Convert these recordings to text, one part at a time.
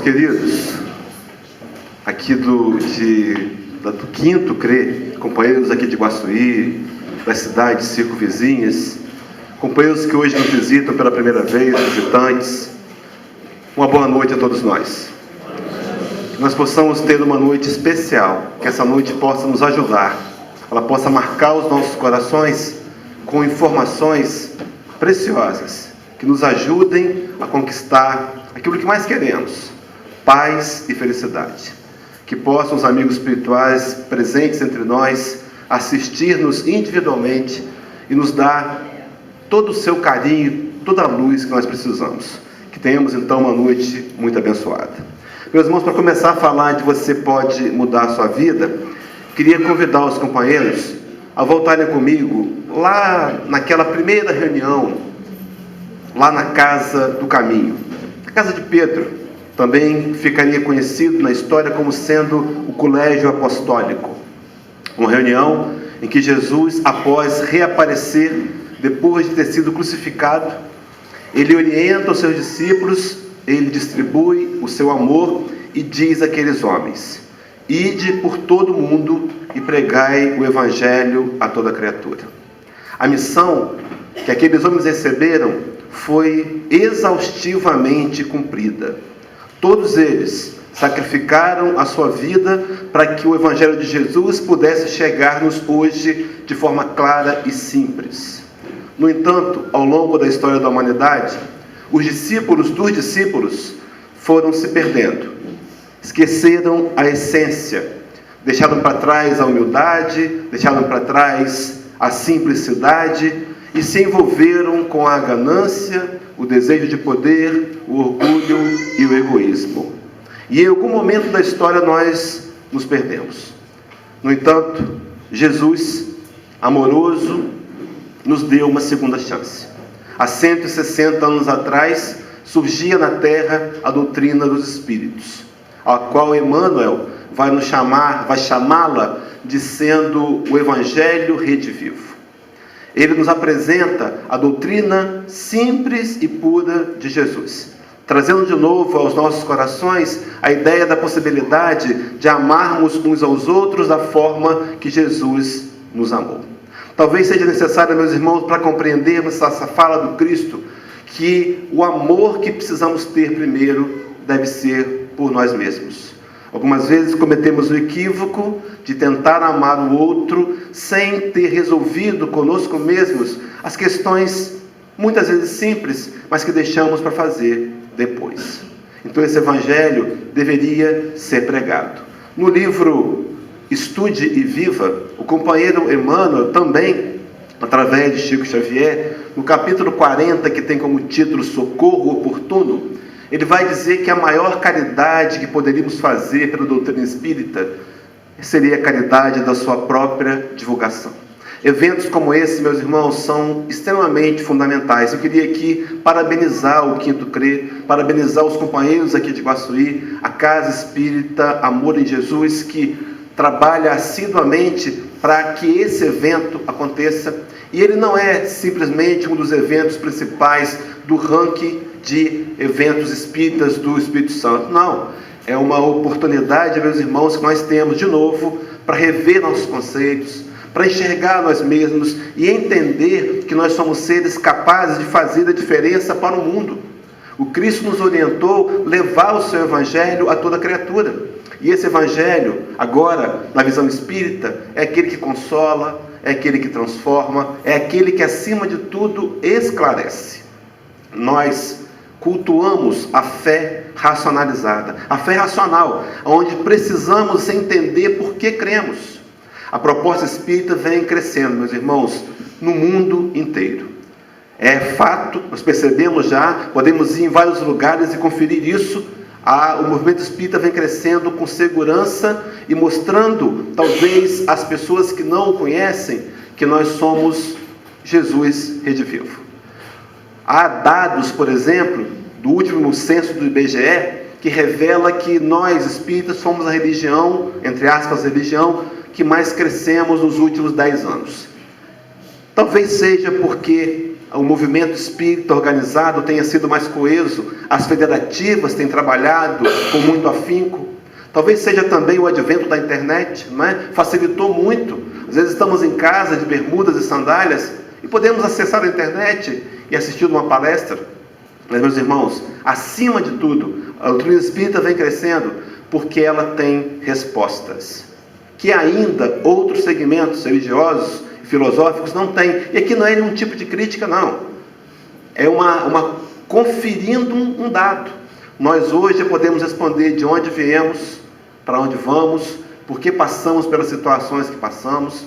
queridos, aqui do Quinto CRE, companheiros aqui de Guaçuí, das cidades circunvizinhas, companheiros que hoje nos visitam pela primeira vez, visitantes, uma boa noite a todos nós. Que nós possamos ter uma noite especial, que essa noite possa nos ajudar, ela possa marcar os nossos corações com informações preciosas, que nos ajudem a conquistar aquilo que mais queremos, paz e felicidade. Que possam os amigos espirituais presentes entre nós assistir-nos individualmente e nos dar todo o seu carinho, toda a luz que nós precisamos. Que tenhamos então uma noite muito abençoada. Meus irmãos, para começar a falar de você pode mudar a sua vida, queria convidar os companheiros a voltarem comigo lá naquela primeira reunião, lá na Casa do Caminho, a casa de Pedro. Também ficaria conhecido na história como sendo o colégio apostólico. Uma reunião em que Jesus, após reaparecer, depois de ter sido crucificado, ele orienta os seus discípulos, ele distribui o seu amor e diz àqueles homens: ide por todo o mundo e pregai o evangelho a toda criatura. A missão que aqueles homens receberam foi exaustivamente cumprida. Todos eles sacrificaram a sua vida para que o Evangelho de Jesus pudesse chegar-nos hoje de forma clara e simples. No entanto, ao longo da história da humanidade, os discípulos dos discípulos foram se perdendo. Esqueceram a essência, deixaram para trás a humildade, deixaram para trás a simplicidade e se envolveram com a ganância, o desejo de poder, o orgulho e o egoísmo. E em algum momento da história nós nos perdemos. No entanto, Jesus, amoroso, nos deu uma segunda chance. Há 160 anos atrás, surgia na Terra a doutrina dos Espíritos, a qual Emmanuel vai chamá-la de sendo o Evangelho redivivo. Ele nos apresenta a doutrina simples e pura de Jesus, trazendo de novo aos nossos corações a ideia da possibilidade de amarmos uns aos outros da forma que Jesus nos amou. Talvez seja necessário, meus irmãos, para compreendermos essa fala do Cristo, que o amor que precisamos ter primeiro deve ser por nós mesmos. Algumas vezes cometemos o equívoco de tentar amar o outro sem ter resolvido conosco mesmos as questões muitas vezes simples, mas que deixamos para fazer depois. Então esse evangelho deveria ser pregado. No livro Estude e Viva, o companheiro Emmanuel também, através de Chico Xavier, no capítulo 40, que tem como título Socorro Oportuno, ele vai dizer que a maior caridade que poderíamos fazer pela doutrina espírita seria a caridade da sua própria divulgação. Eventos como esse, meus irmãos, são extremamente fundamentais. Eu queria aqui parabenizar o Quinto CRE, parabenizar os companheiros aqui de Guaçuí, a Casa Espírita Amor em Jesus, que trabalha assiduamente para que esse evento aconteça. E ele não é simplesmente um dos eventos principais do ranking de eventos espíritas do Espírito Santo. Não, é uma oportunidade, meus irmãos, que nós temos de novo para rever nossos conceitos, para enxergar nós mesmos e entender que nós somos seres capazes de fazer a diferença para o mundo. O Cristo nos orientou a levar o seu evangelho a toda criatura. E esse evangelho, agora, na visão espírita, é aquele que consola, é aquele que transforma, é aquele que, acima de tudo, esclarece. Nós cultuamos a fé racionalizada, a fé racional, onde precisamos entender por que cremos. A proposta espírita vem crescendo, meus irmãos, no mundo inteiro. É fato, nós percebemos já, podemos ir em vários lugares e conferir isso. O movimento espírita vem crescendo com segurança e mostrando, talvez, às pessoas que não o conhecem, que nós somos Jesus redivivo. Há dados, por exemplo, do último censo do IBGE, que revela que nós, espíritas, somos a religião, entre aspas, religião, que mais crescemos nos últimos 10 anos. Talvez seja porque o movimento espírita organizado tenha sido mais coeso, as federativas têm trabalhado com muito afinco. Talvez seja também o advento da internet, não é? Facilitou muito. Às vezes estamos em casa de bermudas e sandálias e podemos acessar a internet e assistir uma palestra. Mas, meus irmãos, acima de tudo, a doutrina espírita vem crescendo porque ela tem respostas que ainda outros segmentos religiosos e filosóficos não têm. E aqui não é nenhum tipo de crítica, não. É uma conferindo um dado. Nós hoje podemos responder de onde viemos, para onde vamos, por que passamos pelas situações que passamos,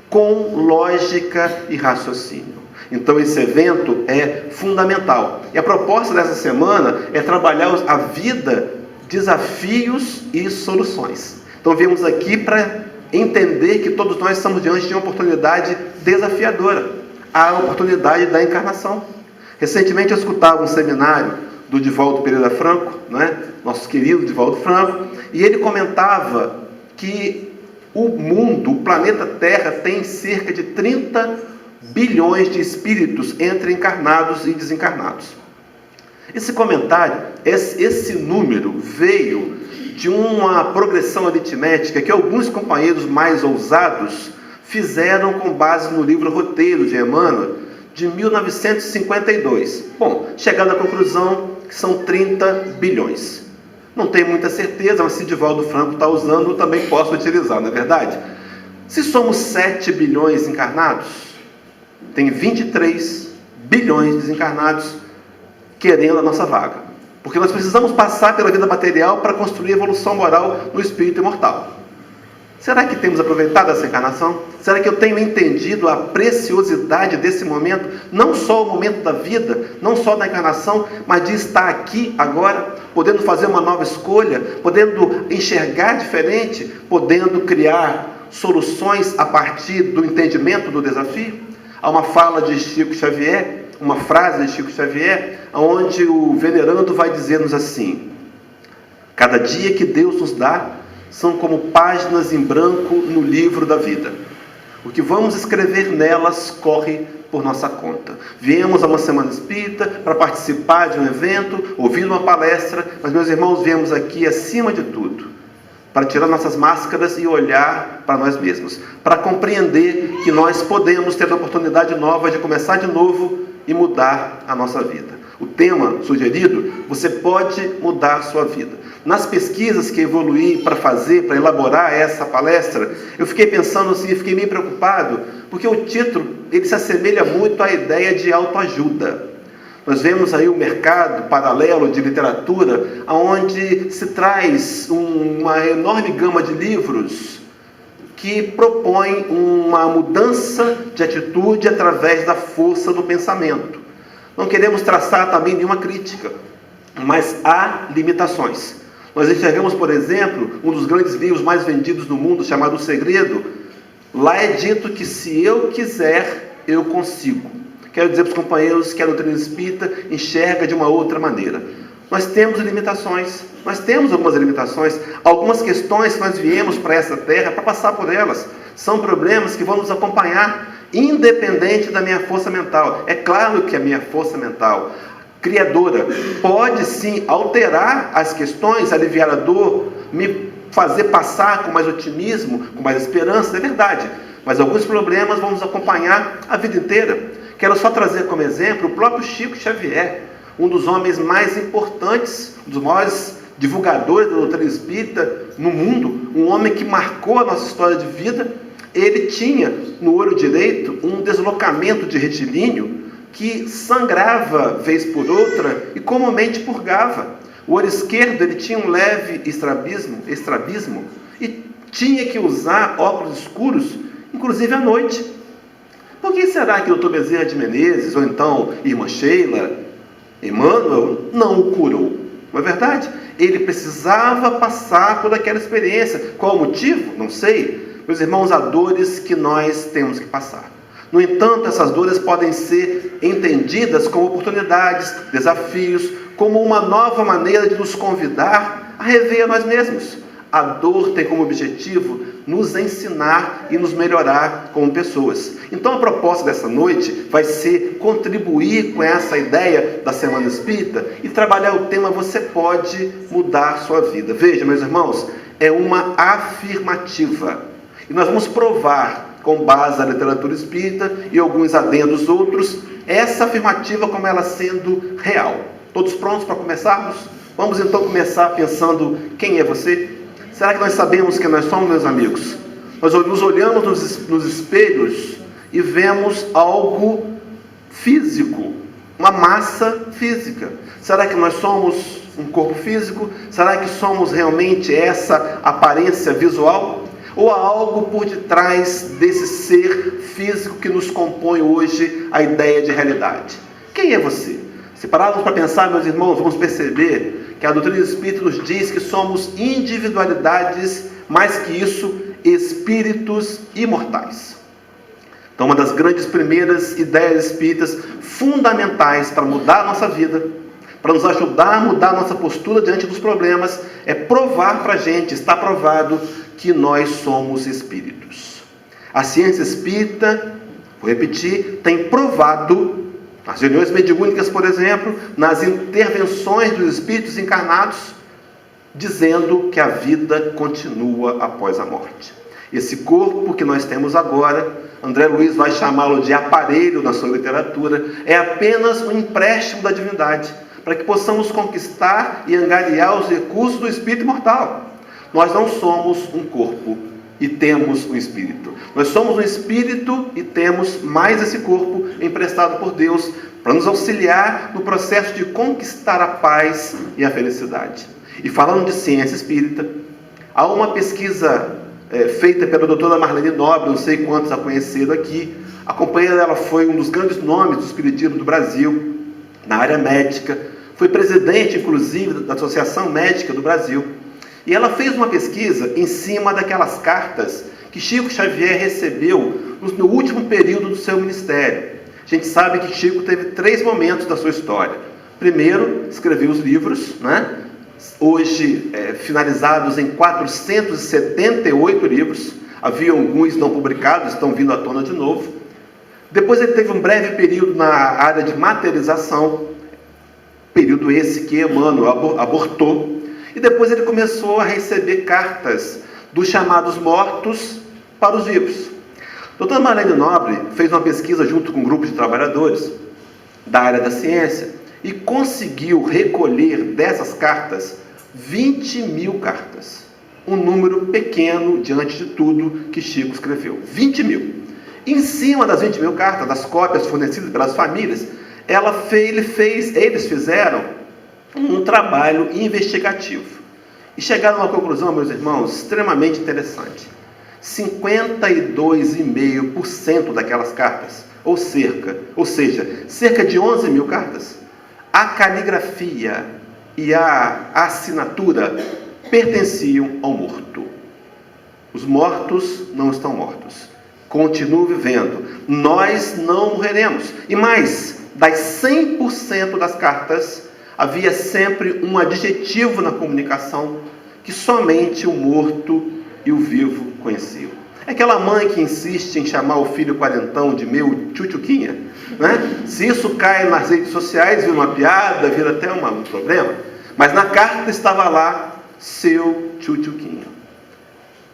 com lógica e raciocínio. Então esse evento é fundamental. E a proposta dessa semana é trabalhar a vida, desafios e soluções. Então viemos aqui para entender que todos nós estamos diante de uma oportunidade desafiadora, a oportunidade da encarnação. Recentemente eu escutava um seminário do Divaldo Pereira Franco, né? Nosso querido Divaldo Franco, e ele comentava que o mundo, o planeta Terra, tem cerca de 30 bilhões de espíritos entre encarnados e desencarnados. Esse comentário, esse número veio de uma progressão aritmética que alguns companheiros mais ousados fizeram com base no livro Roteiro de Emmanuel, de 1952. Bom, chegando à conclusão que são 30 bilhões. Não tenho muita certeza, mas se Divaldo Franco está usando, eu também posso utilizar, não é verdade? Se somos 7 bilhões encarnados, tem 23 bilhões desencarnados querendo a nossa vaga. Porque nós precisamos passar pela vida material para construir a evolução moral no espírito imortal. Será que temos aproveitado essa encarnação? Será que eu tenho entendido a preciosidade desse momento? Não só o momento da vida, não só da encarnação, mas de estar aqui agora, podendo fazer uma nova escolha, podendo enxergar diferente, podendo criar soluções a partir do entendimento do desafio? Há uma fala de Chico Xavier, uma frase de Chico Xavier, onde o venerando vai dizer-nos assim: cada dia que Deus nos dá são como páginas em branco no livro da vida. O que vamos escrever nelas corre por nossa conta. Viemos a uma semana espírita para participar de um evento, ouvir uma palestra, mas, meus irmãos, viemos aqui, acima de tudo, para tirar nossas máscaras e olhar para nós mesmos, para compreender que nós podemos ter a oportunidade nova de começar de novo e mudar a nossa vida. O tema sugerido: você pode mudar a sua vida. Nas pesquisas que evoluí para elaborar essa palestra, eu fiquei pensando assim, fiquei meio preocupado, porque o título, ele se assemelha muito à ideia de autoajuda. Nós vemos aí um mercado paralelo de literatura, onde se traz uma enorme gama de livros que propõem uma mudança de atitude através da força do pensamento. Não queremos traçar também nenhuma crítica, mas há limitações. Nós enxergamos, por exemplo, um dos grandes livros mais vendidos no mundo, chamado O Segredo. Lá é dito que se eu quiser, eu consigo. Quero dizer para os companheiros que a doutrina espírita enxerga de uma outra maneira. Nós temos limitações, nós temos algumas limitações, algumas questões que nós viemos para essa terra para passar por elas. São problemas que vão nos acompanhar, independente da minha força mental. É claro que a minha força mental criadora pode sim alterar as questões, aliviar a dor, me fazer passar com mais otimismo, com mais esperança, é verdade. Mas alguns problemas vão nos acompanhar a vida inteira. Quero só trazer como exemplo o próprio Chico Xavier, um dos homens mais importantes, um dos maiores divulgadores da doutrina espírita no mundo, um homem que marcou a nossa história de vida. Ele tinha no olho direito um deslocamento de retilíneo que sangrava vez por outra e comumente purgava. O olho esquerdo ele tinha um leve estrabismo e tinha que usar óculos escuros, inclusive à noite. Por que será que o Dr. Bezerra de Menezes, ou então Irmã Sheila, Emmanuel, não o curou? Não é verdade? Ele precisava passar por aquela experiência. Qual o motivo? Não sei. Meus irmãos, há dores que nós temos que passar. No entanto, essas dores podem ser entendidas como oportunidades, desafios, como uma nova maneira de nos convidar a rever a nós mesmos, A dor tem como objetivo nos ensinar e nos melhorar como pessoas. Então a proposta dessa noite vai ser contribuir com essa ideia da Semana Espírita e trabalhar o tema "Você pode mudar sua vida". Veja, meus irmãos, é uma afirmativa. E nós vamos provar, com base na literatura espírita e alguns adendos outros, essa afirmativa como ela sendo real. Todos prontos para começarmos? Vamos então começar pensando: quem é você? Será que nós sabemos quem nós somos, meus amigos? Nós nos olhamos nos espelhos e vemos algo físico, uma massa física. Será que nós somos um corpo físico? Será que somos realmente essa aparência visual? Ou há algo por detrás desse ser físico que nos compõe hoje a ideia de realidade? Quem é você? Se pararmos para pensar, meus irmãos, vamos perceber que a doutrina espírita nos diz que somos individualidades, mais que isso, espíritos imortais. Então, uma das grandes primeiras ideias espíritas fundamentais para mudar a nossa vida, para nos ajudar a mudar a nossa postura diante dos problemas, é provar para a gente, está provado, que nós somos espíritos. A ciência espírita, vou repetir, tem provado, nas reuniões mediúnicas, por exemplo, nas intervenções dos espíritos encarnados, dizendo que a vida continua após a morte. Esse corpo que nós temos agora, André Luiz vai chamá-lo de aparelho na sua literatura, é apenas um empréstimo da divindade, para que possamos conquistar e angariar os recursos do espírito imortal. Nós não somos um corpo e temos um espírito. Nós somos um espírito e temos mais esse corpo emprestado por Deus para nos auxiliar no processo de conquistar a paz e a felicidade. E falando de ciência espírita, há uma pesquisa feita pela doutora Marlene Nobre, não sei quantos a conheceram aqui. A companheira dela foi um dos grandes nomes do espiritismo do Brasil, na área médica. Foi presidente, inclusive, da Associação Médica do Brasil. E ela fez uma pesquisa em cima daquelas cartas que Chico Xavier recebeu no último período do seu ministério. A gente sabe que Chico teve 3 momentos da sua história. Primeiro, escreveu os livros, né? Hoje finalizados em 478 livros. Havia alguns não publicados, estão vindo à tona de novo. Depois ele teve um breve período na área de materialização, período esse que Emmanuel abortou. E depois ele começou a receber cartas dos chamados mortos para os vivos. A doutora Marlene Nobre fez uma pesquisa junto com um grupo de trabalhadores da área da ciência e conseguiu recolher dessas cartas 20.000 cartas. Um número pequeno diante de tudo que Chico escreveu. 20.000. Em cima das 20.000 cartas, das cópias fornecidas pelas famílias, eles fizeram um trabalho investigativo. E chegaram a uma conclusão, meus irmãos, extremamente interessante. 52,5% daquelas cartas, ou seja, cerca de 11.000 cartas, a caligrafia e a assinatura pertenciam ao morto. Os mortos não estão mortos. Continuam vivendo. Nós não morreremos. E mais, das 100% das cartas, havia sempre um adjetivo na comunicação que somente o morto e o vivo conheciam. É aquela mãe que insiste em chamar o filho quarentão de meu tchutchuquinha, né? Se isso cai nas redes sociais, vira uma piada, vira até um problema. Mas na carta estava lá, seu tchutchuquinho.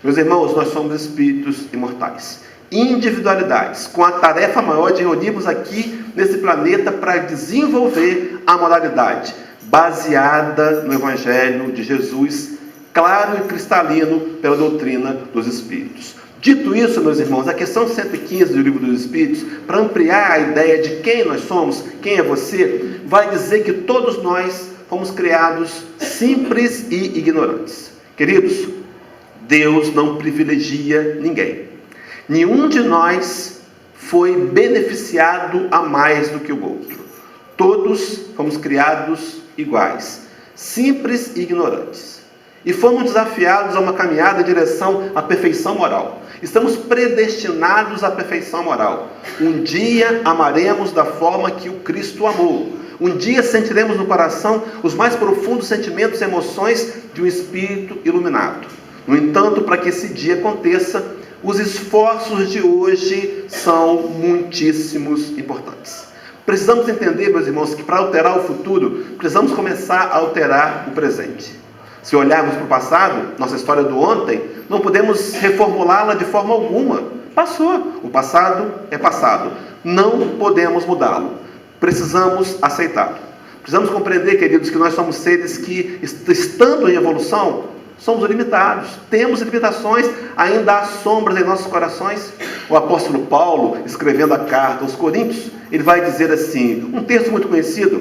Meus irmãos, nós somos espíritos imortais. Individualidades, com a tarefa maior de reunirmos aqui nesse planeta para desenvolver a moralidade, baseada no Evangelho de Jesus, claro e cristalino pela doutrina dos Espíritos. Dito isso, meus irmãos, a questão 115 do Livro dos Espíritos, para ampliar a ideia de quem nós somos, quem é você, vai dizer que todos nós fomos criados simples e ignorantes. Queridos, Deus não privilegia ninguém. Nenhum de nós foi beneficiado a mais do que o outro. Todos fomos criados iguais, simples e ignorantes. E fomos desafiados a uma caminhada em direção à perfeição moral. Estamos predestinados à perfeição moral. Um dia amaremos da forma que o Cristo amou. Um dia sentiremos no coração os mais profundos sentimentos e emoções de um espírito iluminado. No entanto, para que esse dia aconteça, os esforços de hoje são muitíssimos importantes. Precisamos entender, meus irmãos, que para alterar o futuro, precisamos começar a alterar o presente. Se olharmos para o passado, nossa história do ontem, não podemos reformulá-la de forma alguma. Passou. O passado é passado. Não podemos mudá-lo. Precisamos aceitá-lo. Precisamos compreender, queridos, que nós somos seres que, estando em evolução, somos limitados. Temos limitações, ainda há sombras em nossos corações. O apóstolo Paulo, escrevendo a carta aos Coríntios, ele vai dizer assim, um texto muito conhecido: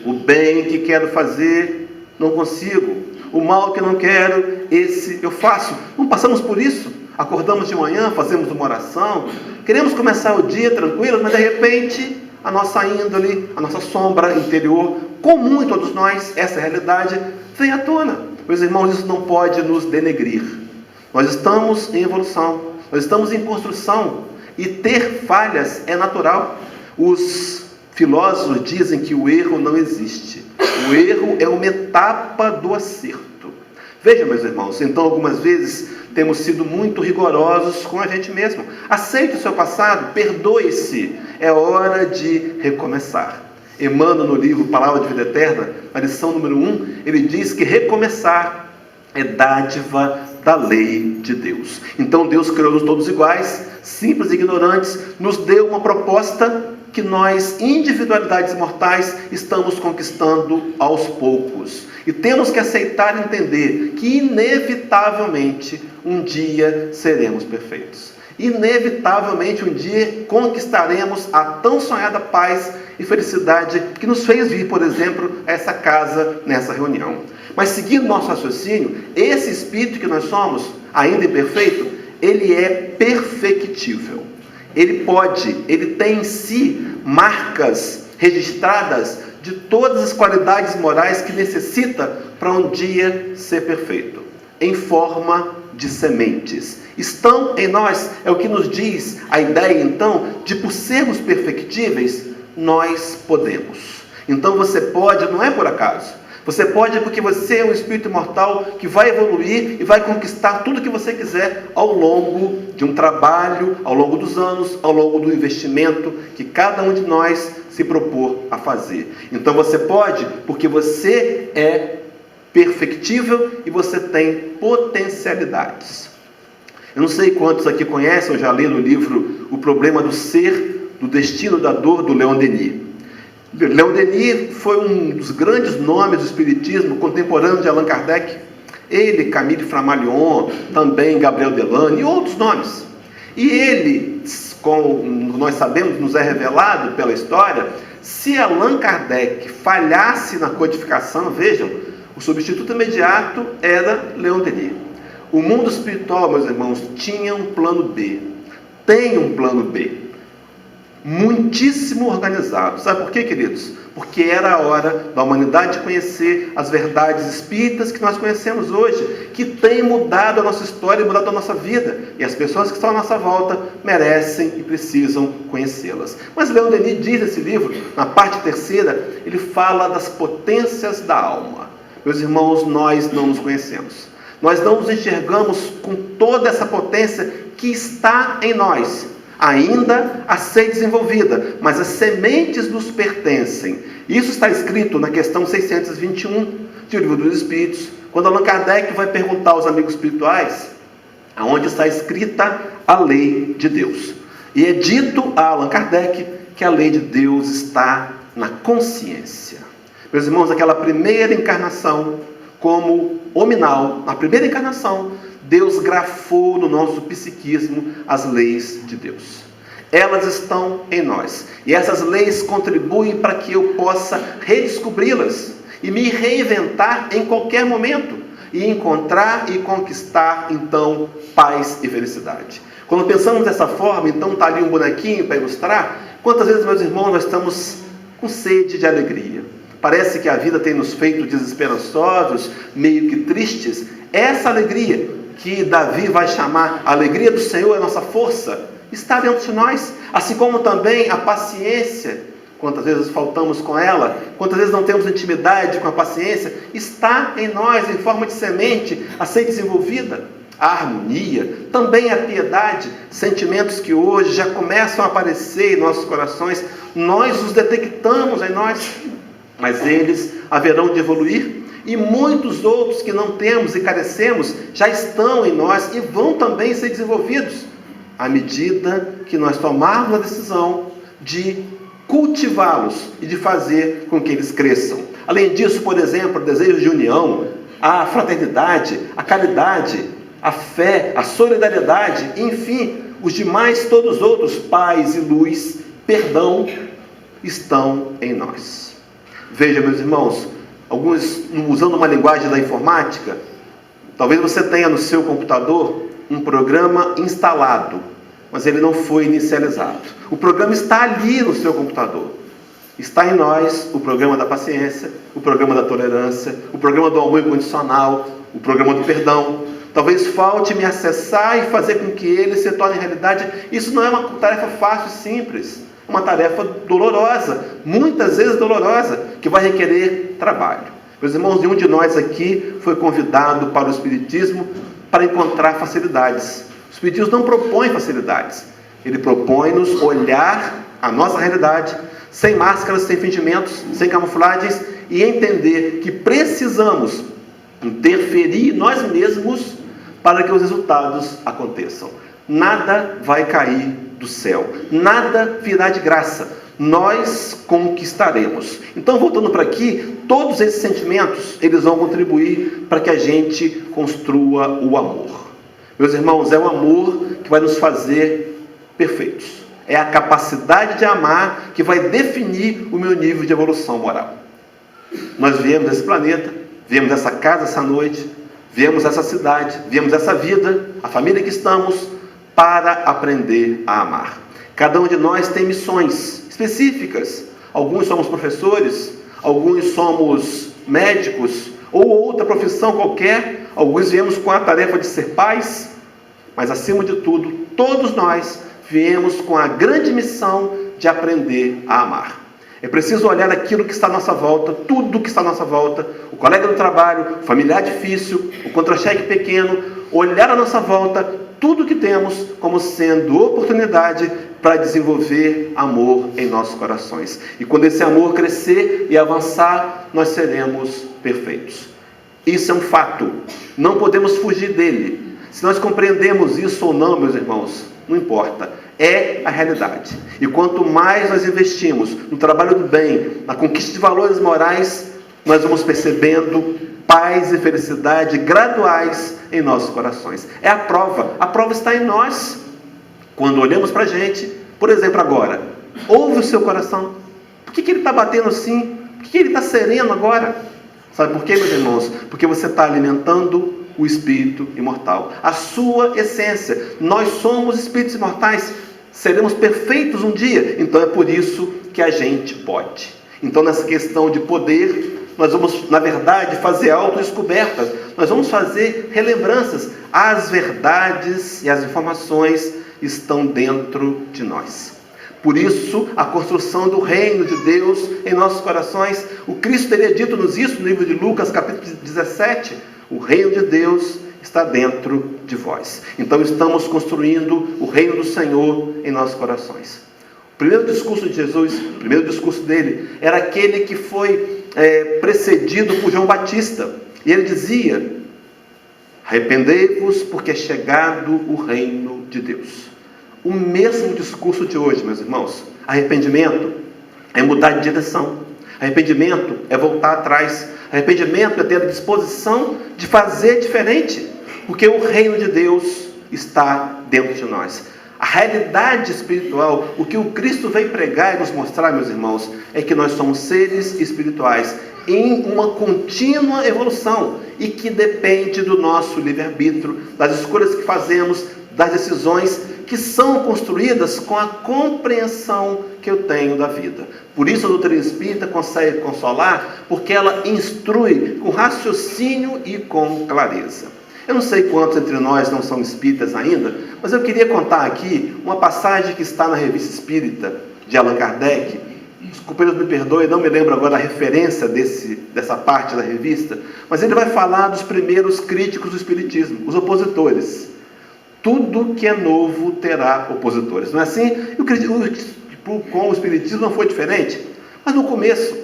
o bem que quero fazer, não consigo. O mal que não quero, esse eu faço. Não passamos por isso. Acordamos de manhã, fazemos uma oração, queremos começar o dia tranquilo, mas de repente a nossa índole, a nossa sombra interior, comum em todos nós, essa realidade, vem à tona. Meus irmãos, isso não pode nos denegrir. Nós estamos em evolução, nós estamos em construção, e ter falhas é natural. Os filósofos dizem que o erro não existe. O erro é uma etapa do acerto. Veja, meus irmãos, então algumas vezes temos sido muito rigorosos com a gente mesmo. Aceite o seu passado, perdoe-se. É hora de recomeçar. Emmanuel, no livro Palavra de Vida Eterna, na lição número 1, ele diz que recomeçar é dádiva da lei de Deus. Então Deus criou-nos todos iguais, simples e ignorantes, nos deu uma proposta que nós, individualidades mortais, estamos conquistando aos poucos. E temos que aceitar e entender que, inevitavelmente, um dia seremos perfeitos. Inevitavelmente, um dia conquistaremos a tão sonhada paz e felicidade que nos fez vir, por exemplo, a essa casa, nessa reunião. Mas, seguindo nosso raciocínio, esse espírito que nós somos, ainda imperfeito, ele é perfectível. Ele tem em si marcas registradas de todas as qualidades morais que necessita para um dia ser perfeito, em forma de sementes. Estão em nós, é o que nos diz a ideia, então, de por sermos perfectíveis, nós podemos. Então você pode, não é por acaso. Você pode porque você é um espírito imortal que vai evoluir e vai conquistar tudo que você quiser ao longo de um trabalho, ao longo dos anos, ao longo do investimento que cada um de nós se propor a fazer. Então você pode porque você é perfectível e você tem potencialidades. Eu não sei quantos aqui conhecem ou já leram o livro O Problema do Ser, do Destino da Dor, do Leon Denis. Leon Denis foi um dos grandes nomes do espiritismo contemporâneo de Allan Kardec. Ele, Camille Flammarion, também Gabriel Delane e outros nomes. E ele, como nós sabemos, nos é revelado pela história, se Allan Kardec falhasse na codificação, vejam, o substituto imediato era Leon Denis. O mundo espiritual, meus irmãos, tinha um plano B, tem um plano B, muitíssimo organizado. Sabe por quê, queridos? Porque era a hora da humanidade conhecer as verdades espíritas que nós conhecemos hoje, que tem mudado a nossa história e mudado a nossa vida, e as pessoas que estão à nossa volta merecem e precisam conhecê-las. Mas Leon Denis diz nesse livro, na parte terceira, ele fala das potências da alma. Meus irmãos, nós não nos conhecemos. Nós não nos enxergamos com toda essa potência que está em nós, ainda a ser desenvolvida, mas as sementes nos pertencem. Isso está escrito na questão 621 do Livro dos Espíritos, quando Allan Kardec vai perguntar aos amigos espirituais aonde está escrita a lei de Deus. E é dito a Allan Kardec que a lei de Deus está na consciência. Meus irmãos, aquela primeira encarnação, como hominal, na primeira encarnação, Deus grafou no nosso psiquismo as leis de Deus. Elas estão em nós. E essas leis contribuem para que eu possa redescobri-las e me reinventar em qualquer momento e encontrar e conquistar, então, paz e felicidade. Quando pensamos dessa forma, então está ali um bonequinho para ilustrar. Quantas vezes, meus irmãos, nós estamos com sede de alegria? Parece que a vida tem nos feito desesperançosos, meio que tristes. Essa alegria que Davi vai chamar a alegria do Senhor, é a nossa força, está dentro de nós, assim como também a paciência, quantas vezes faltamos com ela, quantas vezes não temos intimidade com a paciência, está em nós, em forma de semente, a ser desenvolvida. a harmonia, também a piedade, sentimentos que hoje já começam a aparecer em nossos corações, nós os detectamos em nós, mas eles haverão de evoluir, e muitos outros que não temos e carecemos já estão em nós e vão também ser desenvolvidos, à medida que nós tomarmos a decisão de cultivá-los e de fazer com que eles cresçam. Além disso, por exemplo, o desejo de união, a fraternidade, a caridade, a fé, a solidariedade, enfim, os demais, todos os outros, paz e luz, perdão, estão em nós. Veja, meus irmãos, alguns usando uma linguagem da informática, talvez você tenha no seu computador um programa instalado, mas ele não foi inicializado. O programa está ali no seu computador. Está em nós o programa da paciência, o programa da tolerância, o programa do amor incondicional, o programa do perdão. Talvez falte me acessar e fazer com que ele se torne realidade. Isso não é uma tarefa fácil e simples. É uma tarefa dolorosa, muitas vezes dolorosa, que vai requerer trabalho. Meus irmãos, nenhum de nós aqui foi convidado para o Espiritismo para encontrar facilidades. O Espiritismo não propõe facilidades. Ele propõe-nos olhar a nossa realidade, sem máscaras, sem fingimentos, sem camuflagens, e entender que precisamos interferir nós mesmos para que os resultados aconteçam. Nada vai cair do céu, nada virá de graça, nós conquistaremos. Então, voltando para aqui, todos esses sentimentos, eles vão contribuir para que a gente construa o amor. Meus irmãos, é o amor que vai nos fazer perfeitos. É a capacidade de amar que vai definir o meu nível de evolução moral. Nós viemos desse planeta, viemos dessa casa essa noite, viemos essa cidade, viemos essa vida, a família que estamos, para aprender a amar. Cada um de nós tem missões específicas. Alguns somos professores, alguns somos médicos, ou outra profissão qualquer. Alguns viemos com a tarefa de ser pais, mas acima de tudo, todos nós viemos com a grande missão de aprender a amar. É preciso olhar aquilo que está à nossa volta, tudo que está à nossa volta, o colega do trabalho, o familiar difícil, o contra-cheque pequeno, olhar à nossa volta, tudo que temos como sendo oportunidade para desenvolver amor em nossos corações. E quando esse amor crescer e avançar, nós seremos perfeitos. Isso é um fato, não podemos fugir dele. Se nós compreendemos isso ou não, meus irmãos, não importa, é a realidade. E quanto mais nós investimos no trabalho do bem, na conquista de valores morais, nós vamos percebendo paz e felicidade graduais em nossos corações. É a prova está em nós. Quando olhamos para a gente, por exemplo agora, ouve o seu coração. Por que ele está batendo assim? Por que ele está sereno agora? Sabe por quê, meus irmãos? Porque você está alimentando o espírito imortal, a sua essência. Nós somos espíritos imortais, seremos perfeitos um dia, então é por isso que a gente pode. Então, nessa questão de poder, nós vamos, na verdade, fazer autodescobertas, nós vamos fazer relembranças. As verdades e as informações estão dentro de nós. Por isso, a construção do reino de Deus em nossos corações. O Cristo teria dito-nos isso no livro de Lucas, capítulo 17, o reino de Deus está dentro de vós. Então estamos construindo o reino do Senhor em nossos corações. O primeiro discurso de Jesus, o primeiro discurso dele, era aquele que foi precedido por João Batista. E ele dizia: arrependei-vos, porque é chegado o reino de Deus. O mesmo discurso de hoje, meus irmãos. Arrependimento é mudar de direção. Arrependimento é voltar atrás. Arrependimento é ter a disposição de fazer diferente, porque o reino de Deus está dentro de nós. A realidade espiritual, o que o Cristo veio pregar e nos mostrar, meus irmãos, é que nós somos seres espirituais em uma contínua evolução e que depende do nosso livre-arbítrio, das escolhas que fazemos, das decisões que são construídas com a compreensão que eu tenho da vida. Por isso a doutrina espírita consegue consolar, porque ela instrui com raciocínio e com clareza. Eu não sei quantos entre nós não são espíritas ainda, mas eu queria contar aqui uma passagem que está na Revista Espírita de Allan Kardec, os companheiros me perdoem, não me lembro agora a referência dessa parte da revista, mas ele vai falar dos primeiros críticos do Espiritismo, os opositores. Tudo que é novo terá opositores, não é assim? Com o Espiritismo não foi diferente, mas no começo,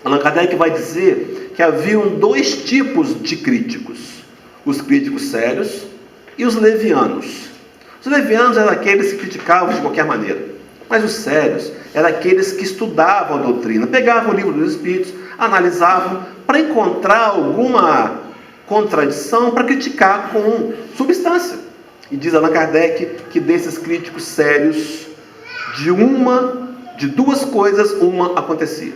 Allan Kardec vai dizer que haviam dois tipos de críticos: os críticos sérios e os levianos. Os levianos eram aqueles que criticavam de qualquer maneira, mas os sérios eram aqueles que estudavam a doutrina, pegavam o livro dos Espíritos, analisavam para encontrar alguma contradição para criticar com substância. E diz Allan Kardec que desses críticos sérios, de duas coisas, uma acontecia: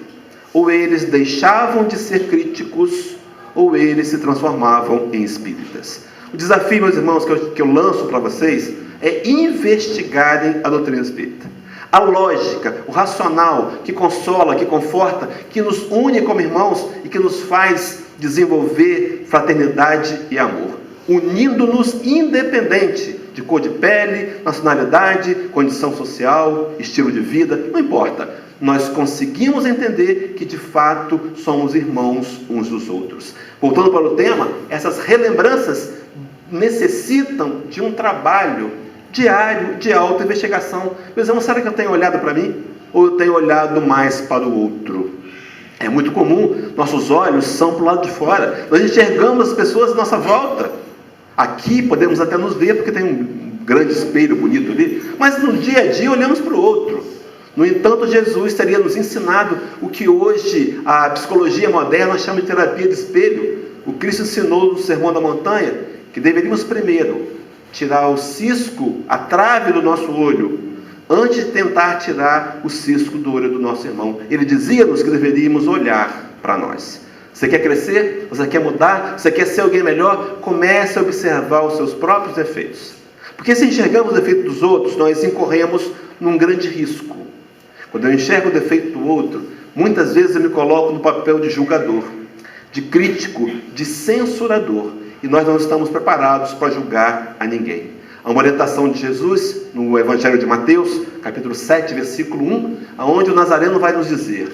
ou eles deixavam de ser críticos, ou eles se transformavam em espíritas. O desafio, meus irmãos, que eu lanço para vocês é investigarem a doutrina espírita. A lógica, o racional, que consola, que conforta, que nos une como irmãos e que nos faz desenvolver fraternidade e amor, unindo-nos independente de cor de pele, nacionalidade, condição social, estilo de vida, não importa. Nós conseguimos entender que de fato somos irmãos uns dos outros. Voltando para o tema, essas relembranças necessitam de um trabalho diário de auto-investigação. Meus irmãos, será que eu tenho olhado para mim? Ou eu tenho olhado mais para o outro? É muito comum, nossos olhos são para o lado de fora. Nós enxergamos as pessoas à nossa volta. Aqui podemos até nos ver, porque tem um grande espelho bonito ali. Mas no dia a dia olhamos para o outro. No entanto, Jesus teria nos ensinado o que hoje a psicologia moderna chama de terapia de espelho. O Cristo ensinou no Sermão da Montanha que deveríamos primeiro tirar o cisco, a trave do nosso olho, antes de tentar tirar o cisco do olho do nosso irmão. Ele dizia-nos que deveríamos olhar para nós. Você quer crescer? Você quer mudar? Você quer ser alguém melhor? Comece a observar os seus próprios defeitos. Porque se enxergamos o defeito dos outros, nós incorremos num grande risco. Quando eu enxergo o defeito do outro, muitas vezes eu me coloco no papel de julgador, de crítico, de censurador. E nós não estamos preparados para julgar a ninguém. Há uma orientação de Jesus no Evangelho de Mateus, capítulo 7, versículo 1, onde o Nazareno vai nos dizer: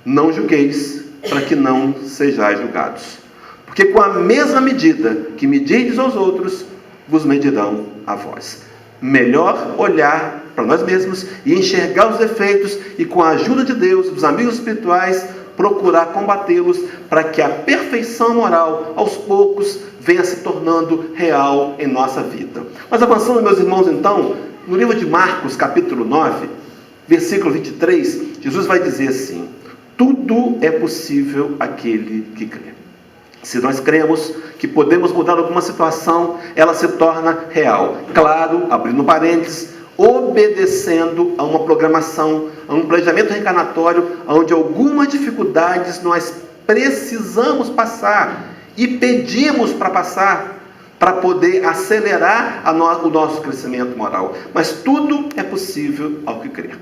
não julgueis, para que não sejais julgados. Porque com a mesma medida que medirdes aos outros, vos medirão a vós. Melhor olhar para nós mesmos e enxergar os defeitos e, com a ajuda de Deus, dos amigos espirituais, procurar combatê-los para que a perfeição moral, aos poucos, venha se tornando real em nossa vida. Mas avançando, meus irmãos, então, no livro de Marcos, capítulo 9, versículo 23, Jesus vai dizer assim: tudo é possível àquele que crê. Se nós cremos que podemos mudar alguma situação, ela se torna real. Claro, abrindo parênteses, obedecendo a uma programação, a um planejamento reencarnatório, onde algumas dificuldades nós precisamos passar e pedimos para passar, para poder acelerar o nosso crescimento moral. Mas tudo é possível ao que crer.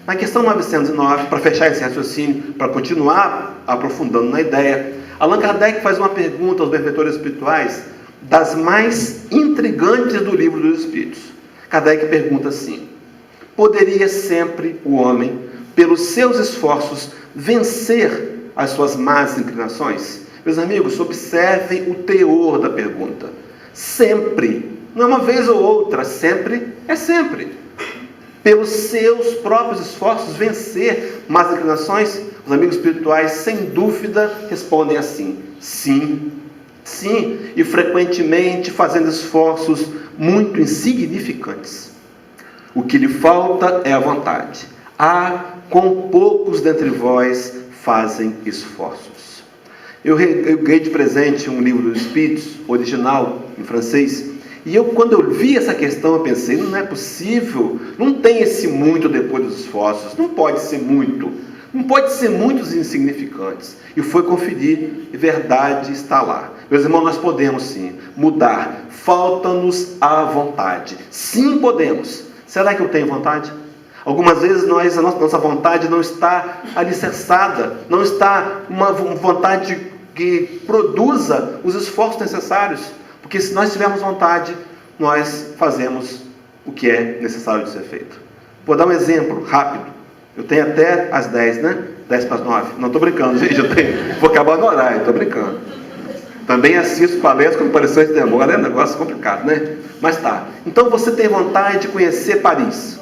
Na questão 909, para fechar esse raciocínio, para continuar aprofundando na ideia, Allan Kardec faz uma pergunta aos benfeitores espirituais, das mais intrigantes do livro dos Espíritos. Kardec pergunta assim: poderia sempre o homem, pelos seus esforços, vencer as suas más inclinações? Meus amigos, observem o teor da pergunta. Sempre, não é uma vez ou outra, sempre é sempre. Pelos seus próprios esforços, vencer más inclinações? Os amigos espirituais, sem dúvida, respondem assim: sim, sim, e frequentemente fazendo esforços muito insignificantes. O que lhe falta é a vontade. Quão poucos dentre vós fazem esforços. Eu ganhei de presente um livro dos Espíritos, original, em francês, e quando eu vi essa questão, eu pensei: não é possível, não tem esse muito depois dos esforços, não pode ser muito, não pode ser muitos insignificantes. E foi conferir, e verdade está lá. Meus irmãos, nós podemos sim mudar, falta-nos a vontade. Sim, podemos. Será que eu tenho vontade? Algumas vezes a nossa vontade não está alicerçada, não está uma vontade que produza os esforços necessários. Porque se nós tivermos vontade, nós fazemos o que é necessário de ser feito. Vou dar um exemplo rápido. Eu tenho até às 10, né? 10 para as 9. Não estou brincando, gente. Vou acabar no horário, estou brincando. Também assisto palestras com aparições de demora, é um negócio complicado, né? Mas tá. Então você tem vontade de conhecer Paris.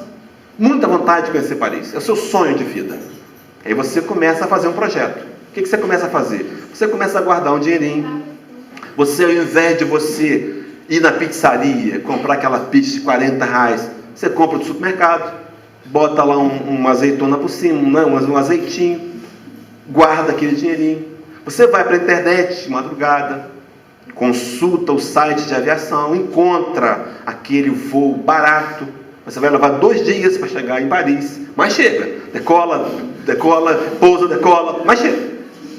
Muita vontade de conhecer Paris. É o seu sonho de vida. Aí você começa a fazer um projeto. O que você começa a fazer? Você começa a guardar um dinheirinho. Você, ao invés de você ir na pizzaria, comprar aquela pizza de 40 reais, você compra do supermercado, bota lá uma azeitona por cima, um azeitinho, guarda aquele dinheirinho. Você vai para a internet de madrugada, consulta o site de aviação, encontra aquele voo barato. Você vai levar 2 dias para chegar em Paris, mas chega. Decola, pousa, decola, mas chega.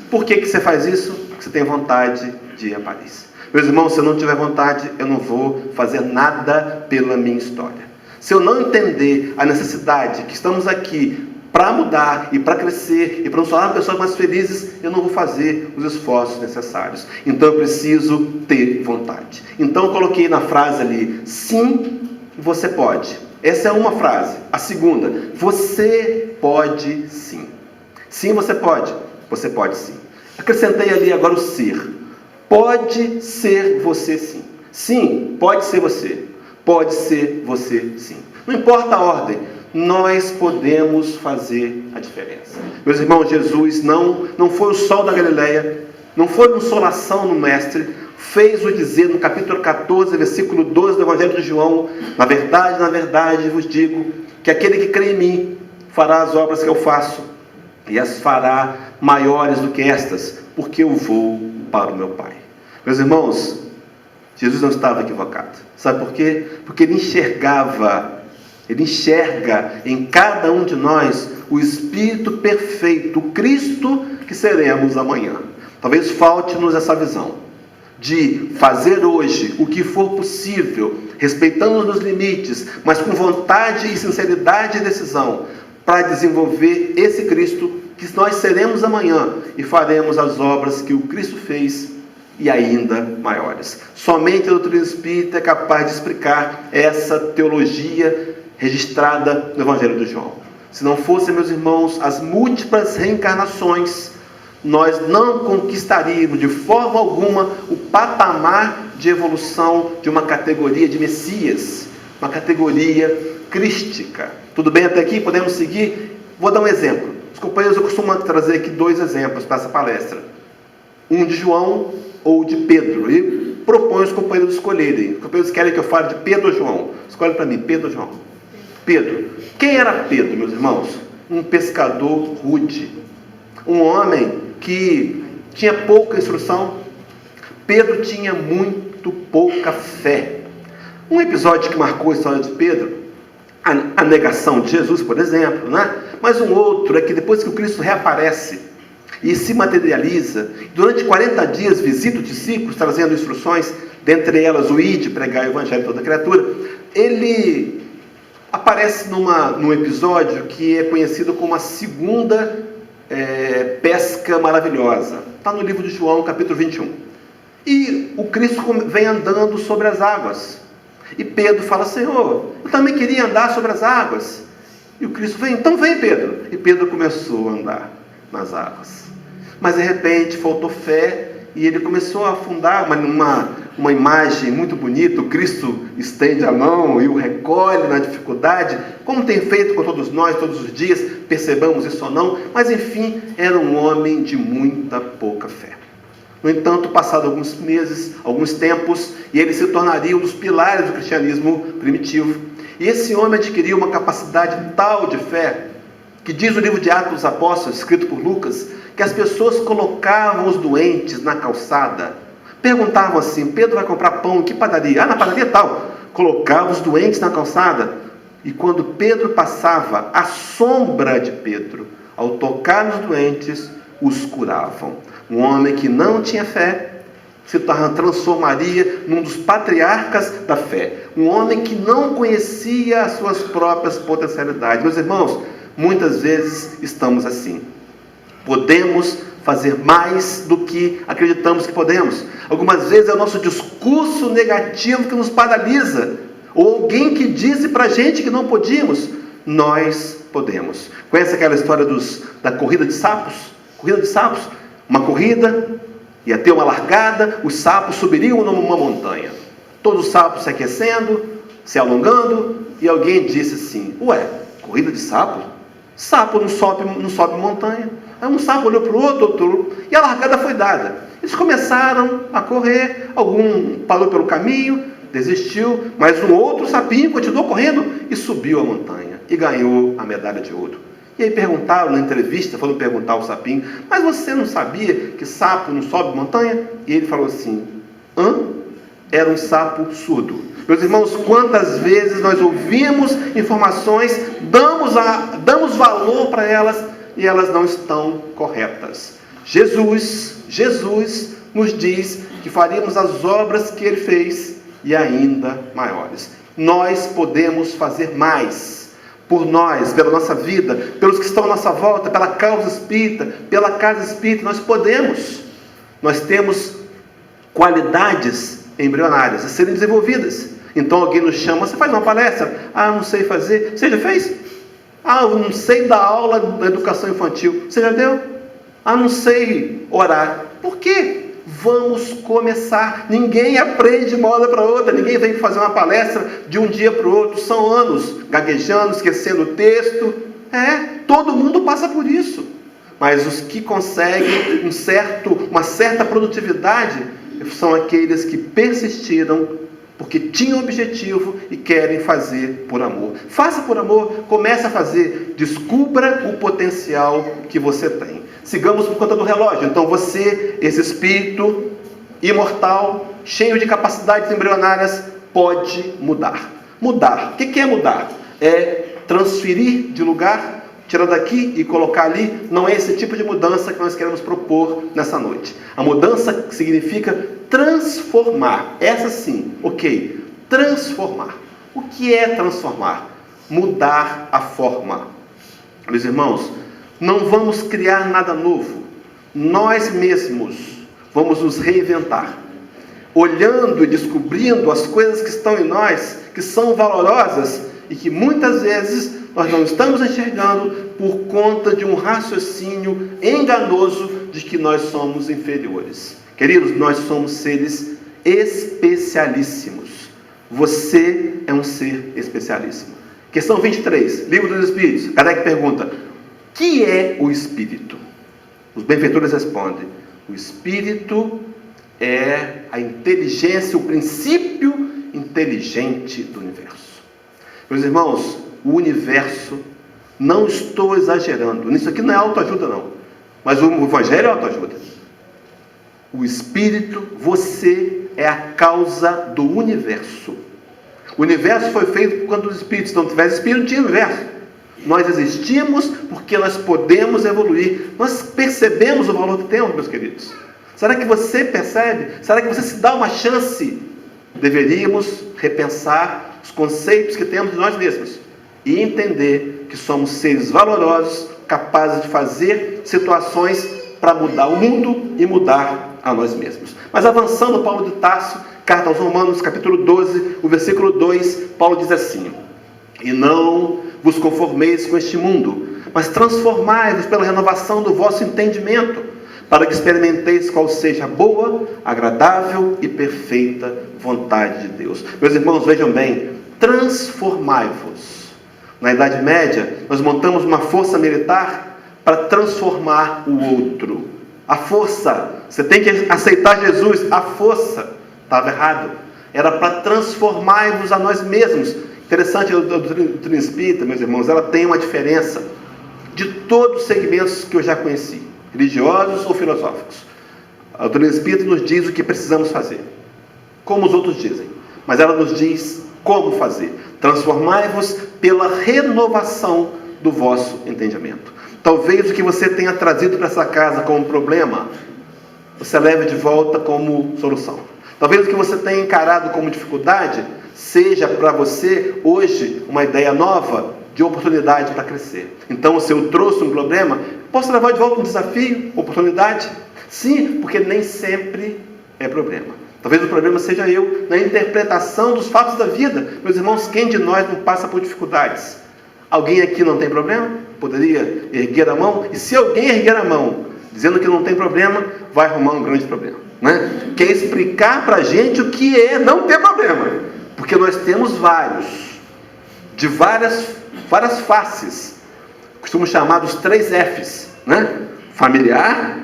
Por que você faz isso? Porque você tem vontade de ir a Paris. Meus irmãos, se eu não tiver vontade, eu não vou fazer nada pela minha história. Se eu não entender a necessidade que estamos aqui para mudar e para crescer e para nos tornar pessoas mais felizes, eu não vou fazer os esforços necessários. Então eu preciso ter vontade. Então eu coloquei na frase ali, sim, você pode. Essa é uma frase. A segunda, você pode sim. Sim, você pode. Você pode sim. Acrescentei ali agora o ser. Pode ser você sim. Sim, pode ser você. Pode ser você sim. Não importa a ordem, nós podemos fazer a diferença. Meus irmãos, Jesus não foi o sol da Galileia, não foi consolação no Mestre, fez-o dizer no capítulo 14, versículo 12 do Evangelho de João, na verdade vos digo, que aquele que crê em mim fará as obras que eu faço, e as fará maiores do que estas, porque eu vou para o meu Pai. Meus irmãos, Jesus não estava equivocado. Sabe por quê? Porque ele enxerga em cada um de nós o Espírito perfeito, o Cristo que seremos amanhã. Talvez falte-nos essa visão de fazer hoje o que for possível, respeitando os limites, mas com vontade e sinceridade e decisão, para desenvolver esse Cristo que nós seremos amanhã e faremos as obras que o Cristo fez e ainda maiores. Somente a doutrina espírita é capaz de explicar essa teologia registrada no Evangelho de João. Se não fossem, meus irmãos, as múltiplas reencarnações, nós não conquistaríamos de forma alguma o patamar de evolução de uma categoria de Messias, uma categoria crística. Tudo bem até aqui? Podemos seguir? Vou dar um exemplo. Os companheiros, eu costumo trazer aqui 2 exemplos para essa palestra. Um de João ou de Pedro. E proponho os companheiros escolherem. Os companheiros querem que eu fale de Pedro ou João. Escolhe para mim, Pedro ou João. Pedro. Quem era Pedro, meus irmãos? Um pescador rude. Um homem que tinha pouca instrução. Pedro tinha muito pouca fé. Um episódio que marcou a história de Pedro, a negação de Jesus, por exemplo, né? Mas um outro é que depois que o Cristo reaparece e se materializa, durante 40 dias visita os discípulos, trazendo instruções, dentre elas o ide, pregar o evangelho a toda criatura, ele aparece num episódio que é conhecido como a segunda pesca maravilhosa. Está no livro de João, capítulo 21. E o Cristo vem andando sobre as águas. E Pedro fala, Senhor, eu também queria andar sobre as águas. E o Cristo vem, então vem Pedro. E Pedro começou a andar nas águas. Mas de repente faltou fé e ele começou a afundar. Uma imagem muito bonita, o Cristo estende a mão e o recolhe na dificuldade, como tem feito com todos nós, todos os dias, percebamos isso ou não. Mas enfim, era um homem de muita pouca fé. No entanto, passado alguns meses, alguns tempos, e ele se tornaria um dos pilares do cristianismo primitivo. E esse homem adquiriu uma capacidade tal de fé, que diz o livro de Atos dos Apóstolos, escrito por Lucas, que as pessoas colocavam os doentes na calçada. Perguntavam assim, Pedro vai comprar pão em que padaria? Na padaria tal. Colocavam os doentes na calçada. E quando Pedro passava, a sombra de Pedro, ao tocar nos doentes, os curavam. Um homem que não tinha fé se transformaria num dos patriarcas da fé. Um homem que não conhecia as suas próprias potencialidades. Meus irmãos, muitas vezes estamos assim. Podemos fazer mais do que acreditamos que podemos. Algumas vezes é o nosso discurso negativo que nos paralisa. Ou alguém que disse para a gente que não podíamos. nós podemos. Conhece aquela história da corrida de sapos? Corrida de sapos, uma corrida, ia ter uma largada, os sapos subiriam numa montanha. Todos os sapos se aquecendo, se alongando, e alguém disse assim: ué, corrida de sapo? Sapo não sobe montanha. Aí um sapo olhou para o outro, e a largada foi dada. Eles começaram a correr, algum parou pelo caminho, desistiu, mas um outro sapinho continuou correndo e subiu a montanha e ganhou a medalha de ouro. E aí perguntaram na entrevista, foram perguntar ao sapinho: mas você não sabia que sapo não sobe montanha? E ele falou assim: era um sapo surdo. Meus irmãos, quantas vezes nós ouvimos informações, damos valor para elas e elas não estão corretas. Jesus nos diz que faríamos as obras que Ele fez e ainda maiores. Nós podemos fazer mais por nós, pela nossa vida, pelos que estão à nossa volta, pela causa espírita, pela casa espírita. Nós podemos. Nós temos qualidades embrionárias a serem desenvolvidas. Então alguém nos chama: você faz uma palestra? Não sei fazer. Você já fez? Eu não sei dar aula da educação infantil. Você já deu? Não sei orar. Por quê? Vamos começar. Ninguém aprende de uma hora para outra. Ninguém vem fazer uma palestra de um dia para o outro. São anos gaguejando, esquecendo o texto. Todo mundo passa por isso. Mas os que conseguem uma certa produtividade são aqueles que persistiram porque tinham objetivo e querem fazer por amor. Faça por amor, comece a fazer, descubra o potencial que você tem. Sigamos por conta do relógio. Então você, esse espírito imortal, cheio de capacidades embrionárias, pode mudar. Mudar. O que é mudar? É transferir de lugar, tirar daqui e colocar ali. Não é esse tipo de mudança que nós queremos propor nessa noite. A mudança significa transformar. Essa sim, ok. Transformar. O que é transformar? Mudar a forma. Meus irmãos, não vamos criar nada novo. Nós mesmos vamos nos reinventar. Olhando e descobrindo as coisas que estão em nós, que são valorosas e que muitas vezes nós não estamos enxergando por conta de um raciocínio enganoso de que nós somos inferiores. Queridos, nós somos seres especialíssimos. Você é um ser especialíssimo. Questão 23, Livro dos Espíritos. Kardec pergunta: o que é o Espírito? Os benfeitores respondem: o Espírito é a inteligência, o princípio inteligente do universo. Meus irmãos, o universo, não estou exagerando, isso aqui não é autoajuda não, mas o Evangelho é autoajuda. O Espírito, você é a causa do universo. O universo foi feito por conta dos Espíritos. Se não tivesse Espírito, não tinha universo. Nós existimos porque nós podemos evoluir. Nós percebemos o valor que temos, meus queridos. Será que você percebe? Será que você se dá uma chance? Deveríamos repensar os conceitos que temos de nós mesmos e entender que somos seres valorosos, capazes de fazer situações para mudar o mundo e mudar a nós mesmos. Mas avançando, Paulo de Tarso, carta aos Romanos, capítulo 12, o versículo 2, Paulo diz assim: e não vos conformeis com este mundo, mas transformai-vos pela renovação do vosso entendimento, para que experimenteis qual seja a boa, agradável e perfeita vontade de Deus. Meus irmãos, vejam bem, transformai-vos. Na Idade Média, nós montamos uma força militar para transformar o outro. A força, você tem que aceitar Jesus. A força, estava errado. Era para transformar-vos a nós mesmos. Interessante, a doutrina espírita, meus irmãos, ela tem uma diferença de todos os segmentos que eu já conheci, religiosos ou filosóficos. A doutrina espírita nos diz o que precisamos fazer, como os outros dizem, mas ela nos diz como fazer. Transformai-vos pela renovação do vosso entendimento. Talvez o que você tenha trazido para essa casa como problema, você leve de volta como solução. Talvez o que você tenha encarado como dificuldade, seja para você hoje uma ideia nova de oportunidade para crescer. Então, se eu trouxe um problema, posso levar de volta um desafio, oportunidade? Sim, porque nem sempre é problema. Talvez o problema seja eu, na interpretação dos fatos da vida. Meus irmãos, quem de nós não passa por dificuldades? Alguém aqui não tem problema? Poderia erguer a mão? E se alguém erguer a mão, dizendo que não tem problema, vai arrumar um grande problema, né? Quer explicar para a gente o que é não ter problema. Porque nós temos vários, de várias faces. Costumo chamar dos 3 Fs, né? Familiar,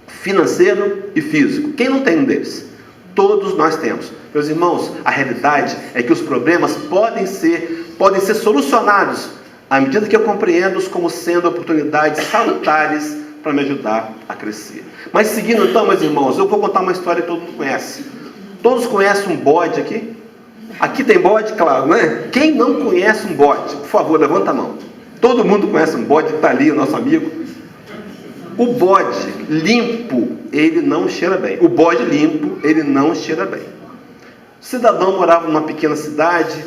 financeiro e físico. Quem não tem um deles? Todos nós temos. Meus irmãos, a realidade é que os problemas podem ser solucionados à medida que eu compreendo-os como sendo oportunidades salutares para me ajudar a crescer. Mas seguindo então, meus irmãos, eu vou contar uma história que todo mundo conhece. Todos conhecem um bode aqui? Aqui tem bode, claro, né? Quem não conhece um bode? Por favor, levanta a mão. Todo mundo conhece um bode, está ali, o nosso amigo. O bode limpo, ele não cheira bem. O bode limpo, ele não cheira bem. O cidadão morava numa pequena cidade,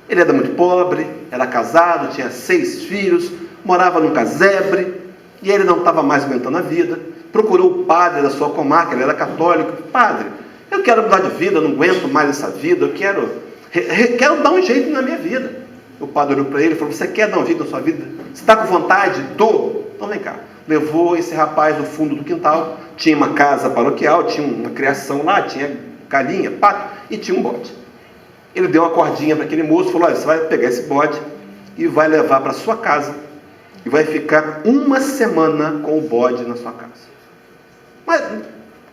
ele era muito pobre, era casado, tinha 6 filhos, morava num casebre, e ele não estava mais aguentando a vida. Procurou o padre da sua comarca, ele era católico. Padre, eu quero mudar de vida, eu não aguento mais essa vida, eu quero dar um jeito na minha vida. O padre olhou para ele e falou: você quer dar um jeito na sua vida? Você está com vontade? Tô. Então vem cá. Levou esse rapaz no fundo do quintal, tinha uma casa paroquial, tinha uma criação lá, tinha galinha, pato, e tinha um bode. Ele deu uma cordinha para aquele moço e falou: olha, você vai pegar esse bode e vai levar para sua casa e vai ficar 1 semana com o bode na sua casa. Mas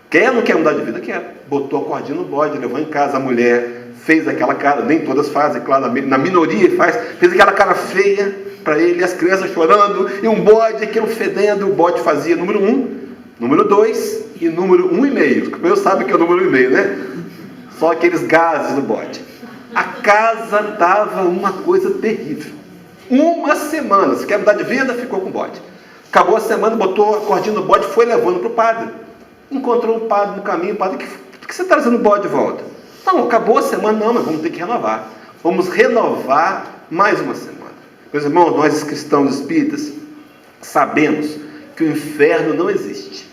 quer ou não quer mudar de vida? Quer. Botou a cordinha no bode, levou em casa. A mulher fez aquela cara, nem todas fazem, claro, na minoria faz, fez aquela cara feia para ele, as crianças chorando, e um bode, aquilo fedendo. O bode fazia número 1, número 2 e número 1,5. O meu sabe que é o número 1,5, né? Só aqueles gases do bode. A casa dava uma coisa terrível. 1 semana, se quer mudar de vida, ficou com o bode. Acabou a semana, botou a cordinha no bode, foi levando para o padre. Encontrou o padre no caminho. O padre: por que você está trazendo o bode de volta? Não, acabou a semana. Não, mas vamos ter que renovar. Vamos renovar mais 1 semana. Meus irmãos, nós cristãos espíritas sabemos que o inferno não existe.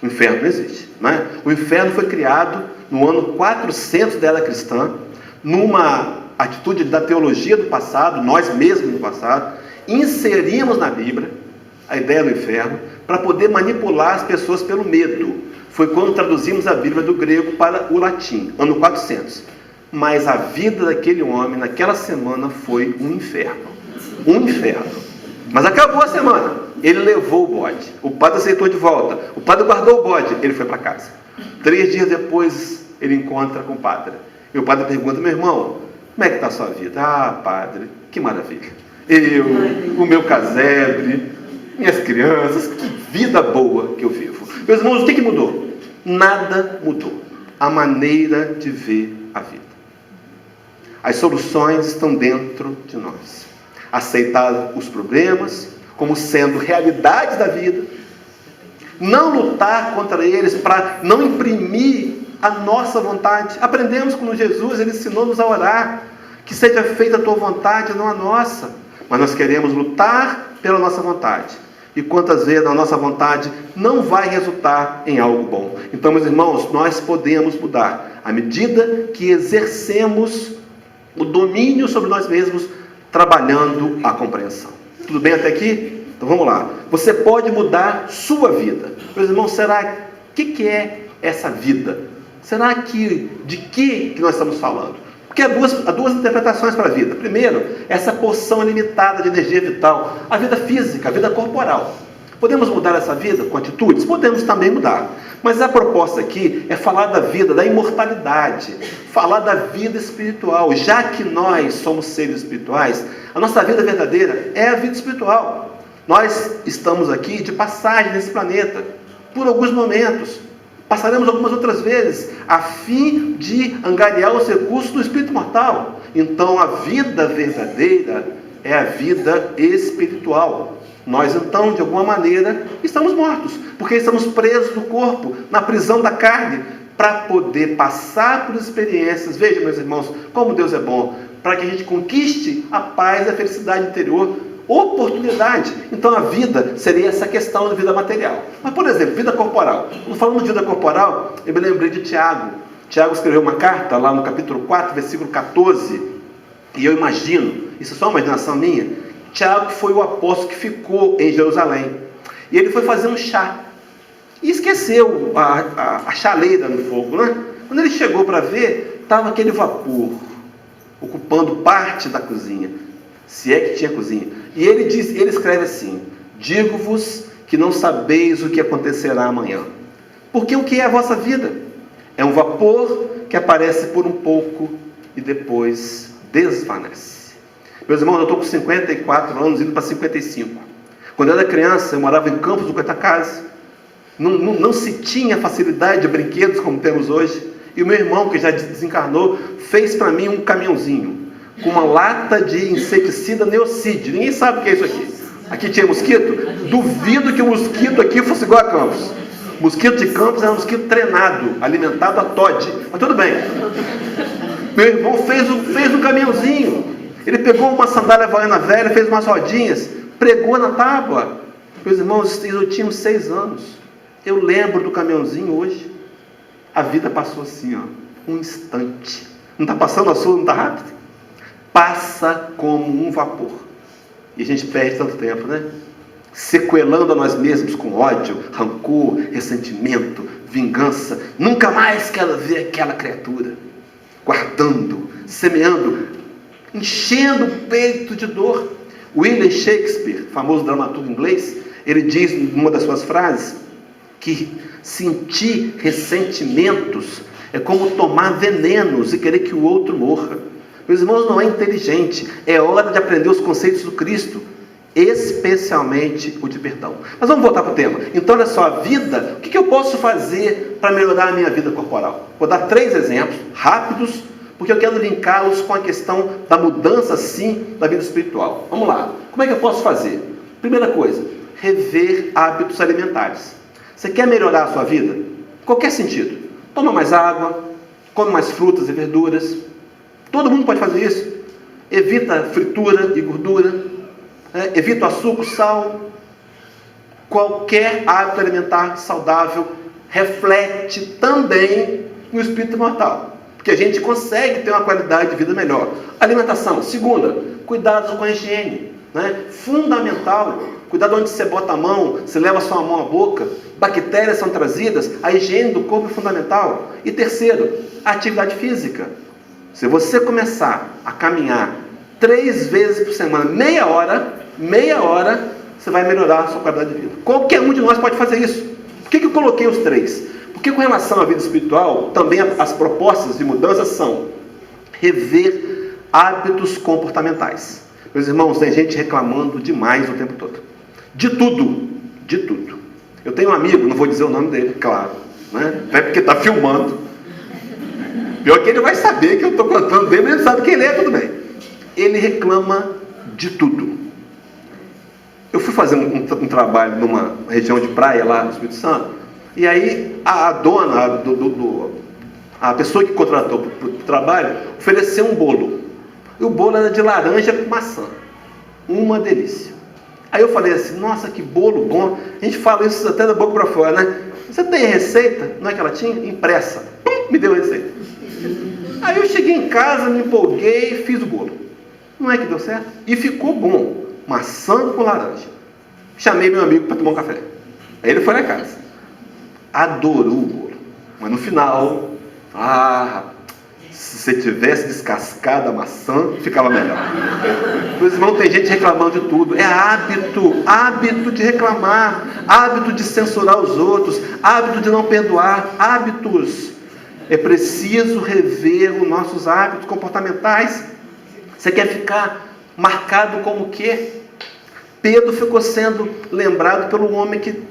O inferno não existe, né? O inferno foi criado no ano 400 da era cristã, numa atitude da teologia do passado, nós mesmos no passado, inserimos na Bíblia a ideia do inferno para poder manipular as pessoas pelo medo. Foi quando traduzimos a Bíblia do grego para o latim, ano 400. Mas a vida daquele homem naquela semana foi um inferno. Um inferno. Mas acabou a semana. Ele levou o bode. O padre aceitou de volta. O padre guardou o bode. Ele foi para casa. 3 dias depois, ele encontra com o padre. E o padre pergunta: meu irmão, como é que está a sua vida? Ah, padre, que maravilha. Eu, o meu casebre, minhas crianças, que vida boa que eu vivo. Meus irmãos, o que mudou? Nada mudou. A maneira de ver a vida. As soluções estão dentro de nós. Aceitar os problemas como sendo realidades da vida, não lutar contra eles para não imprimir a nossa vontade. Aprendemos com Jesus, ele ensinou-nos a orar: que seja feita a tua vontade, não a nossa. Mas nós queremos lutar pela nossa vontade, e quantas vezes a nossa vontade não vai resultar em algo bom. Então, meus irmãos, nós podemos mudar à medida que exercemos o domínio sobre nós mesmos, trabalhando a compreensão. Tudo bem até aqui? Então vamos lá. Você pode mudar sua vida. Meus irmãos, o que é essa vida? Será que de que nós estamos falando? Porque há duas interpretações para a vida. Primeiro, essa porção limitada de energia vital, a vida física, a vida corporal. Podemos mudar essa vida com atitudes? Podemos também mudar. Mas a proposta aqui é falar da vida, da imortalidade, falar da vida espiritual. Já que nós somos seres espirituais, a nossa vida verdadeira é a vida espiritual. Nós estamos aqui de passagem nesse planeta, por alguns momentos. Passaremos algumas outras vezes, a fim de angariar os recursos do espírito mortal. Então, a vida verdadeira é a vida espiritual. Nós, então, de alguma maneira, estamos mortos, porque estamos presos no corpo, na prisão da carne, para poder passar por experiências. Veja, meus irmãos, como Deus é bom, para que a gente conquiste a paz e a felicidade interior, oportunidade. Então, a vida seria essa questão da vida material. Mas, por exemplo, vida corporal. Quando falamos de vida corporal, eu me lembrei de Tiago. Tiago escreveu uma carta, lá no capítulo 4, versículo 14, e eu imagino, isso é só uma imaginação minha, Tiago foi o apóstolo que ficou em Jerusalém. E ele foi fazer um chá. E esqueceu a chaleira no fogo, né? Quando ele chegou para ver, estava aquele vapor ocupando parte da cozinha, se é que tinha cozinha. E ele escreve assim: digo-vos que não sabeis o que acontecerá amanhã. Porque o que é a vossa vida? É um vapor que aparece por um pouco e depois desvanece. Meus irmãos, eu estou com 54 anos, indo para 55. Quando eu era criança, eu morava em Campos do Goytacazes. Não se tinha facilidade de brinquedos como temos hoje. E o meu irmão, que já desencarnou, fez para mim um caminhãozinho com uma lata de inseticida Neocid. Ninguém sabe o que é isso aqui. Aqui tinha mosquito? Duvido que o mosquito aqui fosse igual a Campos. Mosquito de Campos era um mosquito treinado, alimentado a Todd. Mas tudo bem. Meu irmão fez um caminhãozinho. Ele pegou uma sandália havaiana velha, fez umas rodinhas, pregou na tábua. Meus irmãos, eu tinha 6 anos. Eu lembro do caminhãozinho hoje. A vida passou assim, ó, um instante. Não está passando a sua, não está rápido? Passa como um vapor. E a gente perde tanto tempo, né? Sequelando a nós mesmos com ódio, rancor, ressentimento, vingança. Nunca mais quero ver aquela criatura. Guardando, semeando, enchendo o peito de dor. William Shakespeare, famoso dramaturgo inglês, ele diz em uma das suas frases que sentir ressentimentos é como tomar venenos e querer que o outro morra. Meus irmãos, não é inteligente. É hora de aprender os conceitos do Cristo, especialmente o de perdão. Mas vamos voltar para o tema. Então, olha só, a vida, o que eu posso fazer para melhorar a minha vida corporal? Vou dar 3 exemplos rápidos, porque eu quero linká-los com a questão da mudança, sim, da vida espiritual. Vamos lá. Como é que eu posso fazer? Primeira coisa, rever hábitos alimentares. Você quer melhorar a sua vida? Em qualquer sentido. Toma mais água, come mais frutas e verduras. Todo mundo pode fazer isso. Evita fritura e gordura. Evita o açúcar, sal. Qualquer hábito alimentar saudável reflete também no espírito mortal. Porque a gente consegue ter uma qualidade de vida melhor. Alimentação. Segunda, cuidado com a higiene. Fundamental. Cuidado onde você bota a mão, você leva a sua mão à boca. Bactérias são trazidas, a higiene do corpo é fundamental. E terceiro, a atividade física. Se você começar a caminhar 3 vezes por semana, meia hora, você vai melhorar a sua qualidade de vida. Qualquer um de nós pode fazer isso. Por que eu coloquei os 3? Porque com relação à vida espiritual, também as propostas de mudança são rever hábitos comportamentais. Meus irmãos, tem gente reclamando demais o tempo todo. De tudo. Eu tenho um amigo, não vou dizer o nome dele, claro, né? Não é porque está filmando. Pior que ele vai saber que eu estou contando dele, ele sabe quem ele é, tudo bem. Ele reclama de tudo. Eu fui fazer um trabalho numa região de praia lá no Espírito Santo, e aí a dona, a pessoa que contratou para o trabalho, ofereceu um bolo. E o bolo era de laranja com maçã. Uma delícia. Aí eu falei assim, nossa, que bolo bom. A gente fala isso até da boca para fora, né? Você tem receita? Não é que ela tinha? Impressa. Me deu a receita. Aí eu cheguei em casa, me empolguei e fiz o bolo. Não é que deu certo? E ficou bom. Maçã com laranja. Chamei meu amigo para tomar um café. Aí ele foi na casa. Adorou o bolo. Mas no final, se você tivesse descascado a maçã, ficava melhor. Meus irmãos, tem gente reclamando de tudo. É hábito de reclamar, hábito de censurar os outros, hábito de não perdoar, hábitos. É preciso rever os nossos hábitos comportamentais. Você quer ficar marcado como o quê? Pedro ficou sendo lembrado pelo homem que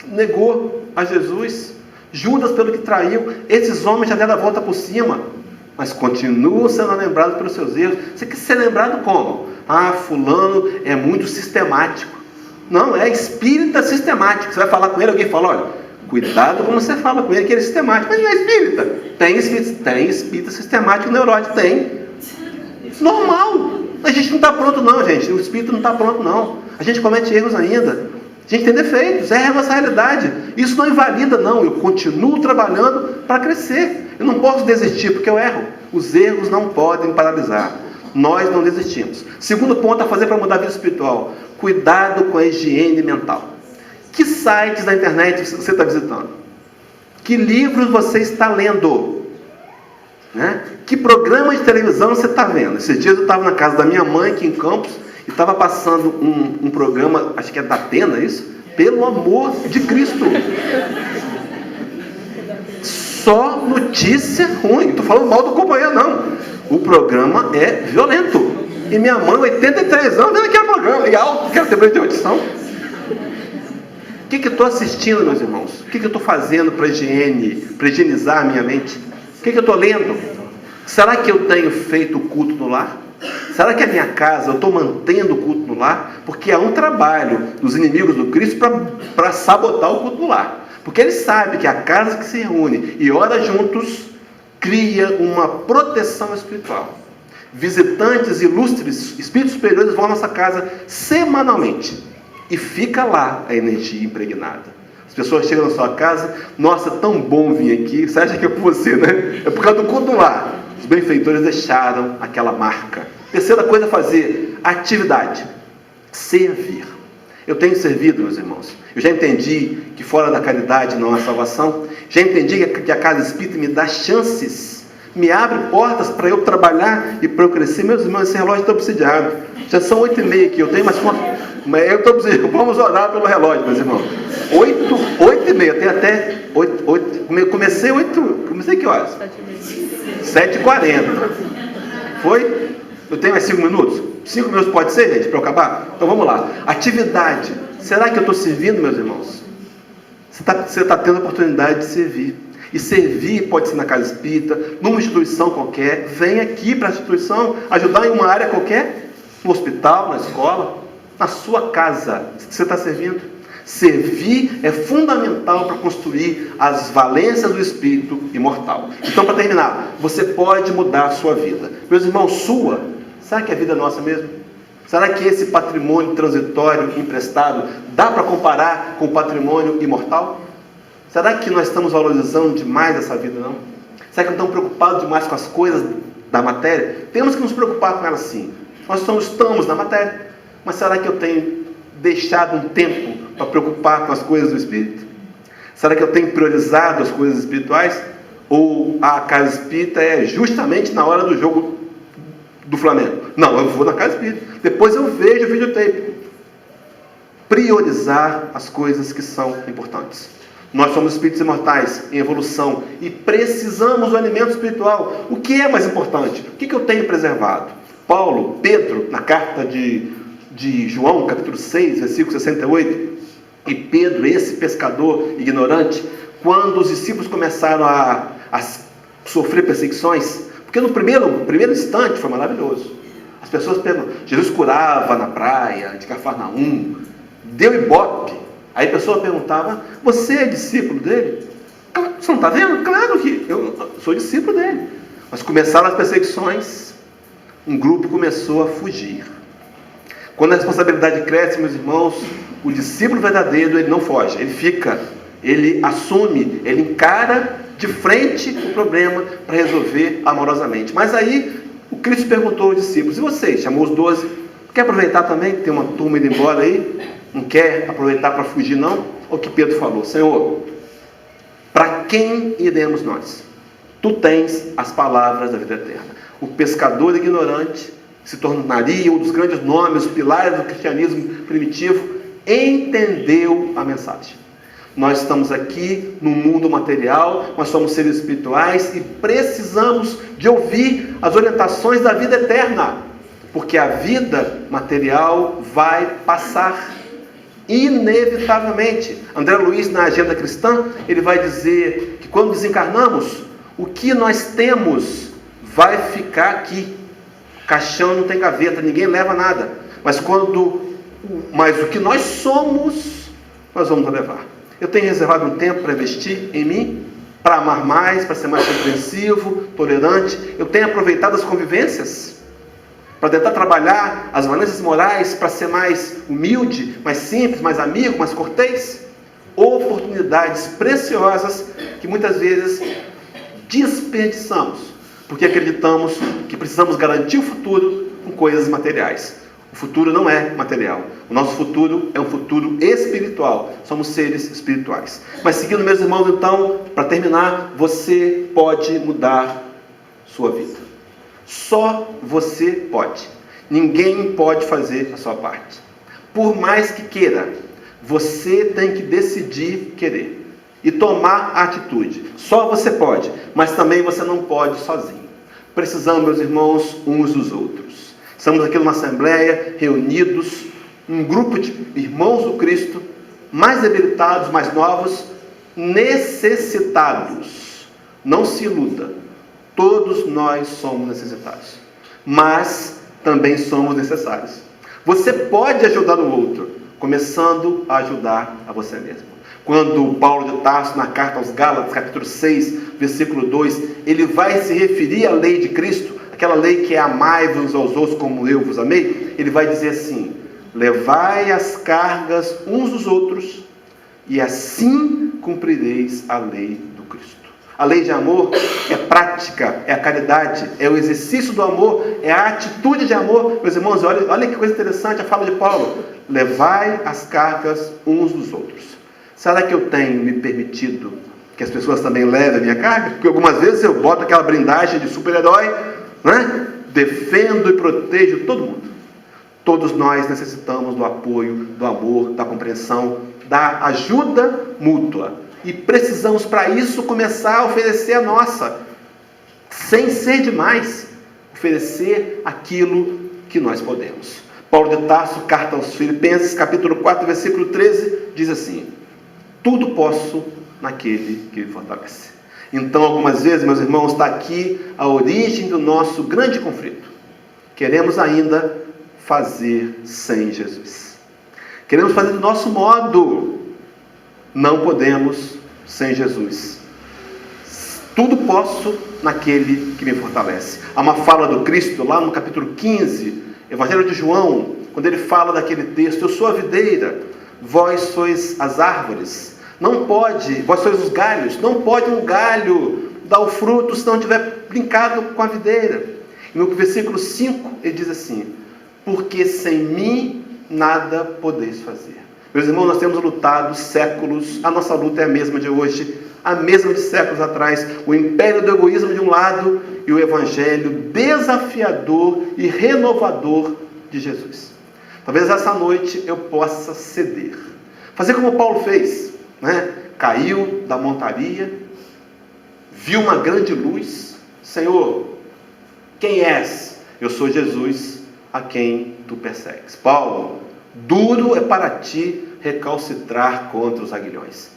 negou a Jesus. Judas pelo que traiu. Esses homens já deram a volta por cima, mas continuam sendo lembrados pelos seus erros. Você quer ser lembrado como? Fulano é muito sistemático. Não, é espírita sistemático. Você vai falar com ele, alguém fala, olha, cuidado como você fala com ele, que ele é sistemático. Mas não é espírita. Tem espírita sistemático neurótico, tem. Normal. A gente não está pronto não, gente. O espírito não está pronto não. A gente comete erros ainda. A gente tem defeitos, é a nossa realidade. Isso não invalida não. Eu continuo trabalhando para crescer. Eu não posso desistir porque eu erro. Os erros não podem paralisar. nós não desistimos. Segundo ponto a fazer para mudar a vida espiritual: cuidado com a higiene mental. Que sites da internet você está visitando? Que livros você está lendo? Né? Que programa de televisão você está vendo? Esses dias eu estava na casa da minha mãe, aqui em Campos, e estava passando um programa, acho que é da Atena, isso? Pelo amor de Cristo! Só notícia ruim. Não estou falando mal do companheiro, não. O programa é violento. E minha mãe, 83 anos, vendo aquele programa. E alto, quero ter problema de audição. O que eu estou assistindo, meus irmãos? O que eu estou fazendo para higienizar a minha mente? O que eu estou lendo? Será que eu tenho feito o culto no lar? Será que a minha casa, eu estou mantendo o culto no lar? Porque há um trabalho dos inimigos do Cristo para sabotar o culto no lar. Porque ele sabe que a casa que se reúne e ora juntos cria uma proteção espiritual. Visitantes ilustres, espíritos superiores vão à nossa casa semanalmente. E fica lá a energia impregnada. As pessoas chegam na sua casa: nossa, tão bom vir aqui. Você acha que é por você, né? É por causa do culto lá. Os benfeitores deixaram aquela marca. Terceira coisa a fazer: atividade. Servir. Eu tenho servido, meus irmãos. Eu já entendi que fora da caridade não há salvação. Já entendi que a casa espírita me dá chances, me abre portas para eu trabalhar e para eu crescer. Meus irmãos, esse relógio está obsidiado. Já são 8h30 aqui. Eu tenho mais quanto? Mas eu estou obsidiado. Vamos orar pelo relógio, meus irmãos. 8h30. Tem até 8. Comecei 8. Comecei que horas? 7h40. Foi? Eu tenho mais 5 minutos? 5 minutos pode ser, gente, para eu acabar? Então vamos lá. Atividade. Será que eu estou servindo, meus irmãos? Você está tendo a oportunidade de servir. E servir pode ser na casa espírita, numa instituição qualquer. Vem aqui para a instituição ajudar em uma área qualquer. No hospital, na escola, na sua casa. Você está servindo? Servir é fundamental para construir as valências do espírito imortal. Então, para terminar, você pode mudar a sua vida. Meus irmãos, sua. Será que é a vida nossa mesmo? Será que esse patrimônio transitório emprestado dá para comparar com o patrimônio imortal? Será que nós estamos valorizando demais essa vida, não? Será que não estamos preocupados demais com as coisas da matéria? Temos que nos preocupar com elas, sim. Nós estamos na matéria. Mas será que eu tenho deixado um tempo para preocupar com as coisas do espírito? Será que eu tenho priorizado as coisas espirituais? Ou a casa espírita é justamente na hora do jogo do Flamengo? Não, eu vou na casa espírita. Depois eu vejo o videotape. Priorizar as coisas que são importantes. Nós somos espíritos imortais em evolução e precisamos do alimento espiritual. O que é mais importante? O que eu tenho preservado? Pedro, na carta de João, capítulo 6, versículo 68, e Pedro, esse pescador ignorante, quando os discípulos começaram a sofrer perseguições, porque no primeiro instante foi maravilhoso. As pessoas perguntam, Jesus curava na praia de Cafarnaum, deu ibope. Aí a pessoa perguntava: você é discípulo dele? Você não está vendo? Claro que eu sou discípulo dele. Mas começaram as perseguições, um grupo começou a fugir. Quando a responsabilidade cresce, meus irmãos, o discípulo verdadeiro, ele não foge, ele fica, ele assume, ele encara de frente o problema para resolver amorosamente. Mas aí o Cristo perguntou aos discípulos: e vocês? Chamou os 12. Quer aproveitar também que tem uma turma indo embora aí? Não quer aproveitar para fugir, não? O que Pedro falou: Senhor, para quem iremos nós? Tu tens as palavras da vida eterna. O pescador ignorante se tornaria um dos grandes nomes, os pilares do cristianismo primitivo, entendeu a mensagem. Nós estamos aqui no mundo material, nós somos seres espirituais e precisamos de ouvir as orientações da vida eterna, porque a vida material vai passar inevitavelmente. André Luiz, na Agenda Cristã, ele vai dizer que quando desencarnamos, o que nós temos vai ficar aqui. Caixão não tem gaveta, ninguém leva nada. Mas o que nós somos, nós vamos levar. Eu tenho reservado um tempo para investir em mim, para amar mais, para ser mais compreensivo, tolerante. Eu tenho aproveitado as convivências para tentar trabalhar as valências morais, para ser mais humilde, mais simples, mais amigo, mais cortês. Oportunidades preciosas que muitas vezes desperdiçamos. porque acreditamos que precisamos garantir o futuro com coisas materiais. O futuro não é material. O nosso futuro é um futuro espiritual. Somos seres espirituais. Mas seguindo, meus irmãos, então, para terminar, você pode mudar sua vida. Só você pode. Ninguém pode fazer a sua parte. Por mais que queira, você tem que decidir querer e tomar a atitude. Só você pode, mas também você não pode sozinho. Precisamos, meus irmãos, uns dos outros. Estamos aqui numa assembleia, reunidos, um grupo de irmãos do Cristo, mais debilitados, mais novos, necessitados. Não se iluda. Todos nós somos necessitados, mas também somos necessários. Você pode ajudar o outro, começando a ajudar a você mesmo. Quando Paulo de Tarso, na carta aos Gálatas, capítulo 6, versículo 2, ele vai se referir à lei de Cristo, aquela lei que é amai-vos aos outros como eu vos amei, ele vai dizer assim: levai as cargas uns dos outros, e assim cumprireis a lei do Cristo. A lei de amor é prática, é a caridade, é o exercício do amor, é a atitude de amor. Meus irmãos, olha que coisa interessante a fala de Paulo: levai as cargas uns dos outros. Será que eu tenho me permitido que as pessoas também levem a minha carga? Porque algumas vezes eu boto aquela blindagem de super-herói, né? Defendo e protejo todo mundo. Todos nós necessitamos do apoio, do amor, da compreensão, da ajuda mútua. E precisamos, para isso, começar a oferecer a nossa, sem ser demais, oferecer aquilo que nós podemos. Paulo de Tarso, carta aos Filipenses, capítulo 4, versículo 13, diz assim: tudo posso naquele que me fortalece. Então, algumas vezes, meus irmãos, está aqui a origem do nosso grande conflito. Queremos ainda fazer sem Jesus. Queremos fazer do nosso modo. Não podemos sem Jesus. Tudo posso naquele que me fortalece. Há uma fala do Cristo lá no capítulo 15, Evangelho de João, quando ele fala daquele texto: eu sou a videira, vós sois as árvores. Não pode, vós sois os galhos, não pode um galho dar o fruto se não tiver brincado com a videira. E no versículo 5 ele diz assim: porque sem mim nada podeis fazer. Meus irmãos, nós temos lutado séculos, a nossa luta é a mesma de hoje, a mesma de séculos atrás, o império do egoísmo de um lado e o evangelho desafiador e renovador de Jesus. Talvez essa noite eu possa ceder, fazer como Paulo fez, né? Caiu da montaria, viu uma grande luz: Senhor, quem és? Eu sou Jesus, a quem tu persegues. Paulo, duro é para ti recalcitrar contra os aguilhões.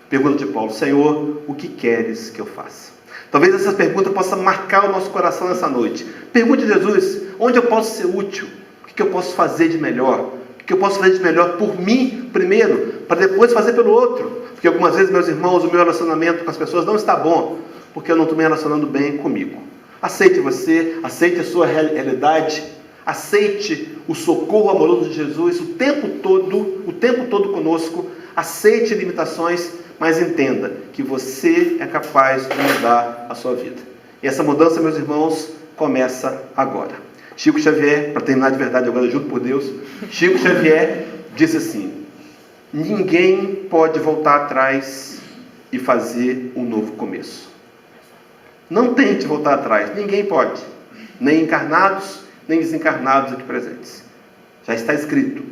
Pergunta de Paulo: Senhor, o que queres que eu faça? Talvez essa pergunta possa marcar o nosso coração nessa noite. Pergunte a Jesus: onde eu posso ser útil? O que eu posso fazer de melhor? O que eu posso fazer de melhor por mim primeiro, para depois fazer pelo outro? Porque algumas vezes, meus irmãos, o meu relacionamento com as pessoas não está bom, porque eu não estou me relacionando bem comigo. Aceite você, aceite a sua realidade, aceite o socorro amoroso de Jesus o tempo todo conosco. Aceite limitações, mas entenda que você é capaz de mudar a sua vida. E essa mudança, meus irmãos, começa agora. Chico Xavier, para terminar de verdade agora, juro por Deus, Chico Xavier disse assim: ninguém pode voltar atrás e fazer um novo começo. Não tente voltar atrás, ninguém pode, nem encarnados, nem desencarnados aqui presentes. Já está escrito: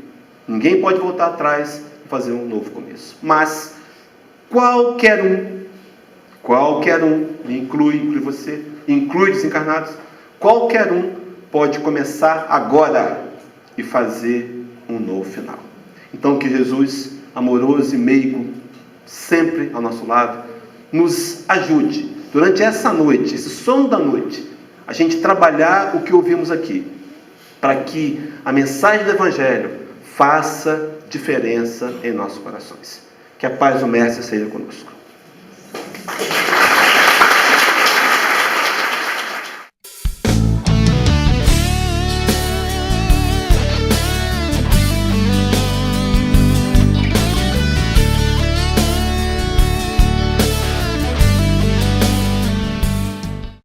ninguém pode voltar atrás e fazer um novo começo. Mas qualquer um, inclui você, inclui desencarnados, qualquer um pode começar agora e fazer um novo final. Então que Jesus, amoroso e meigo, sempre ao nosso lado, nos ajude durante essa noite, esse sono da noite, a gente trabalhar o que ouvimos aqui, para que a mensagem do Evangelho faça diferença em nossos corações. Que a paz do Mestre seja conosco.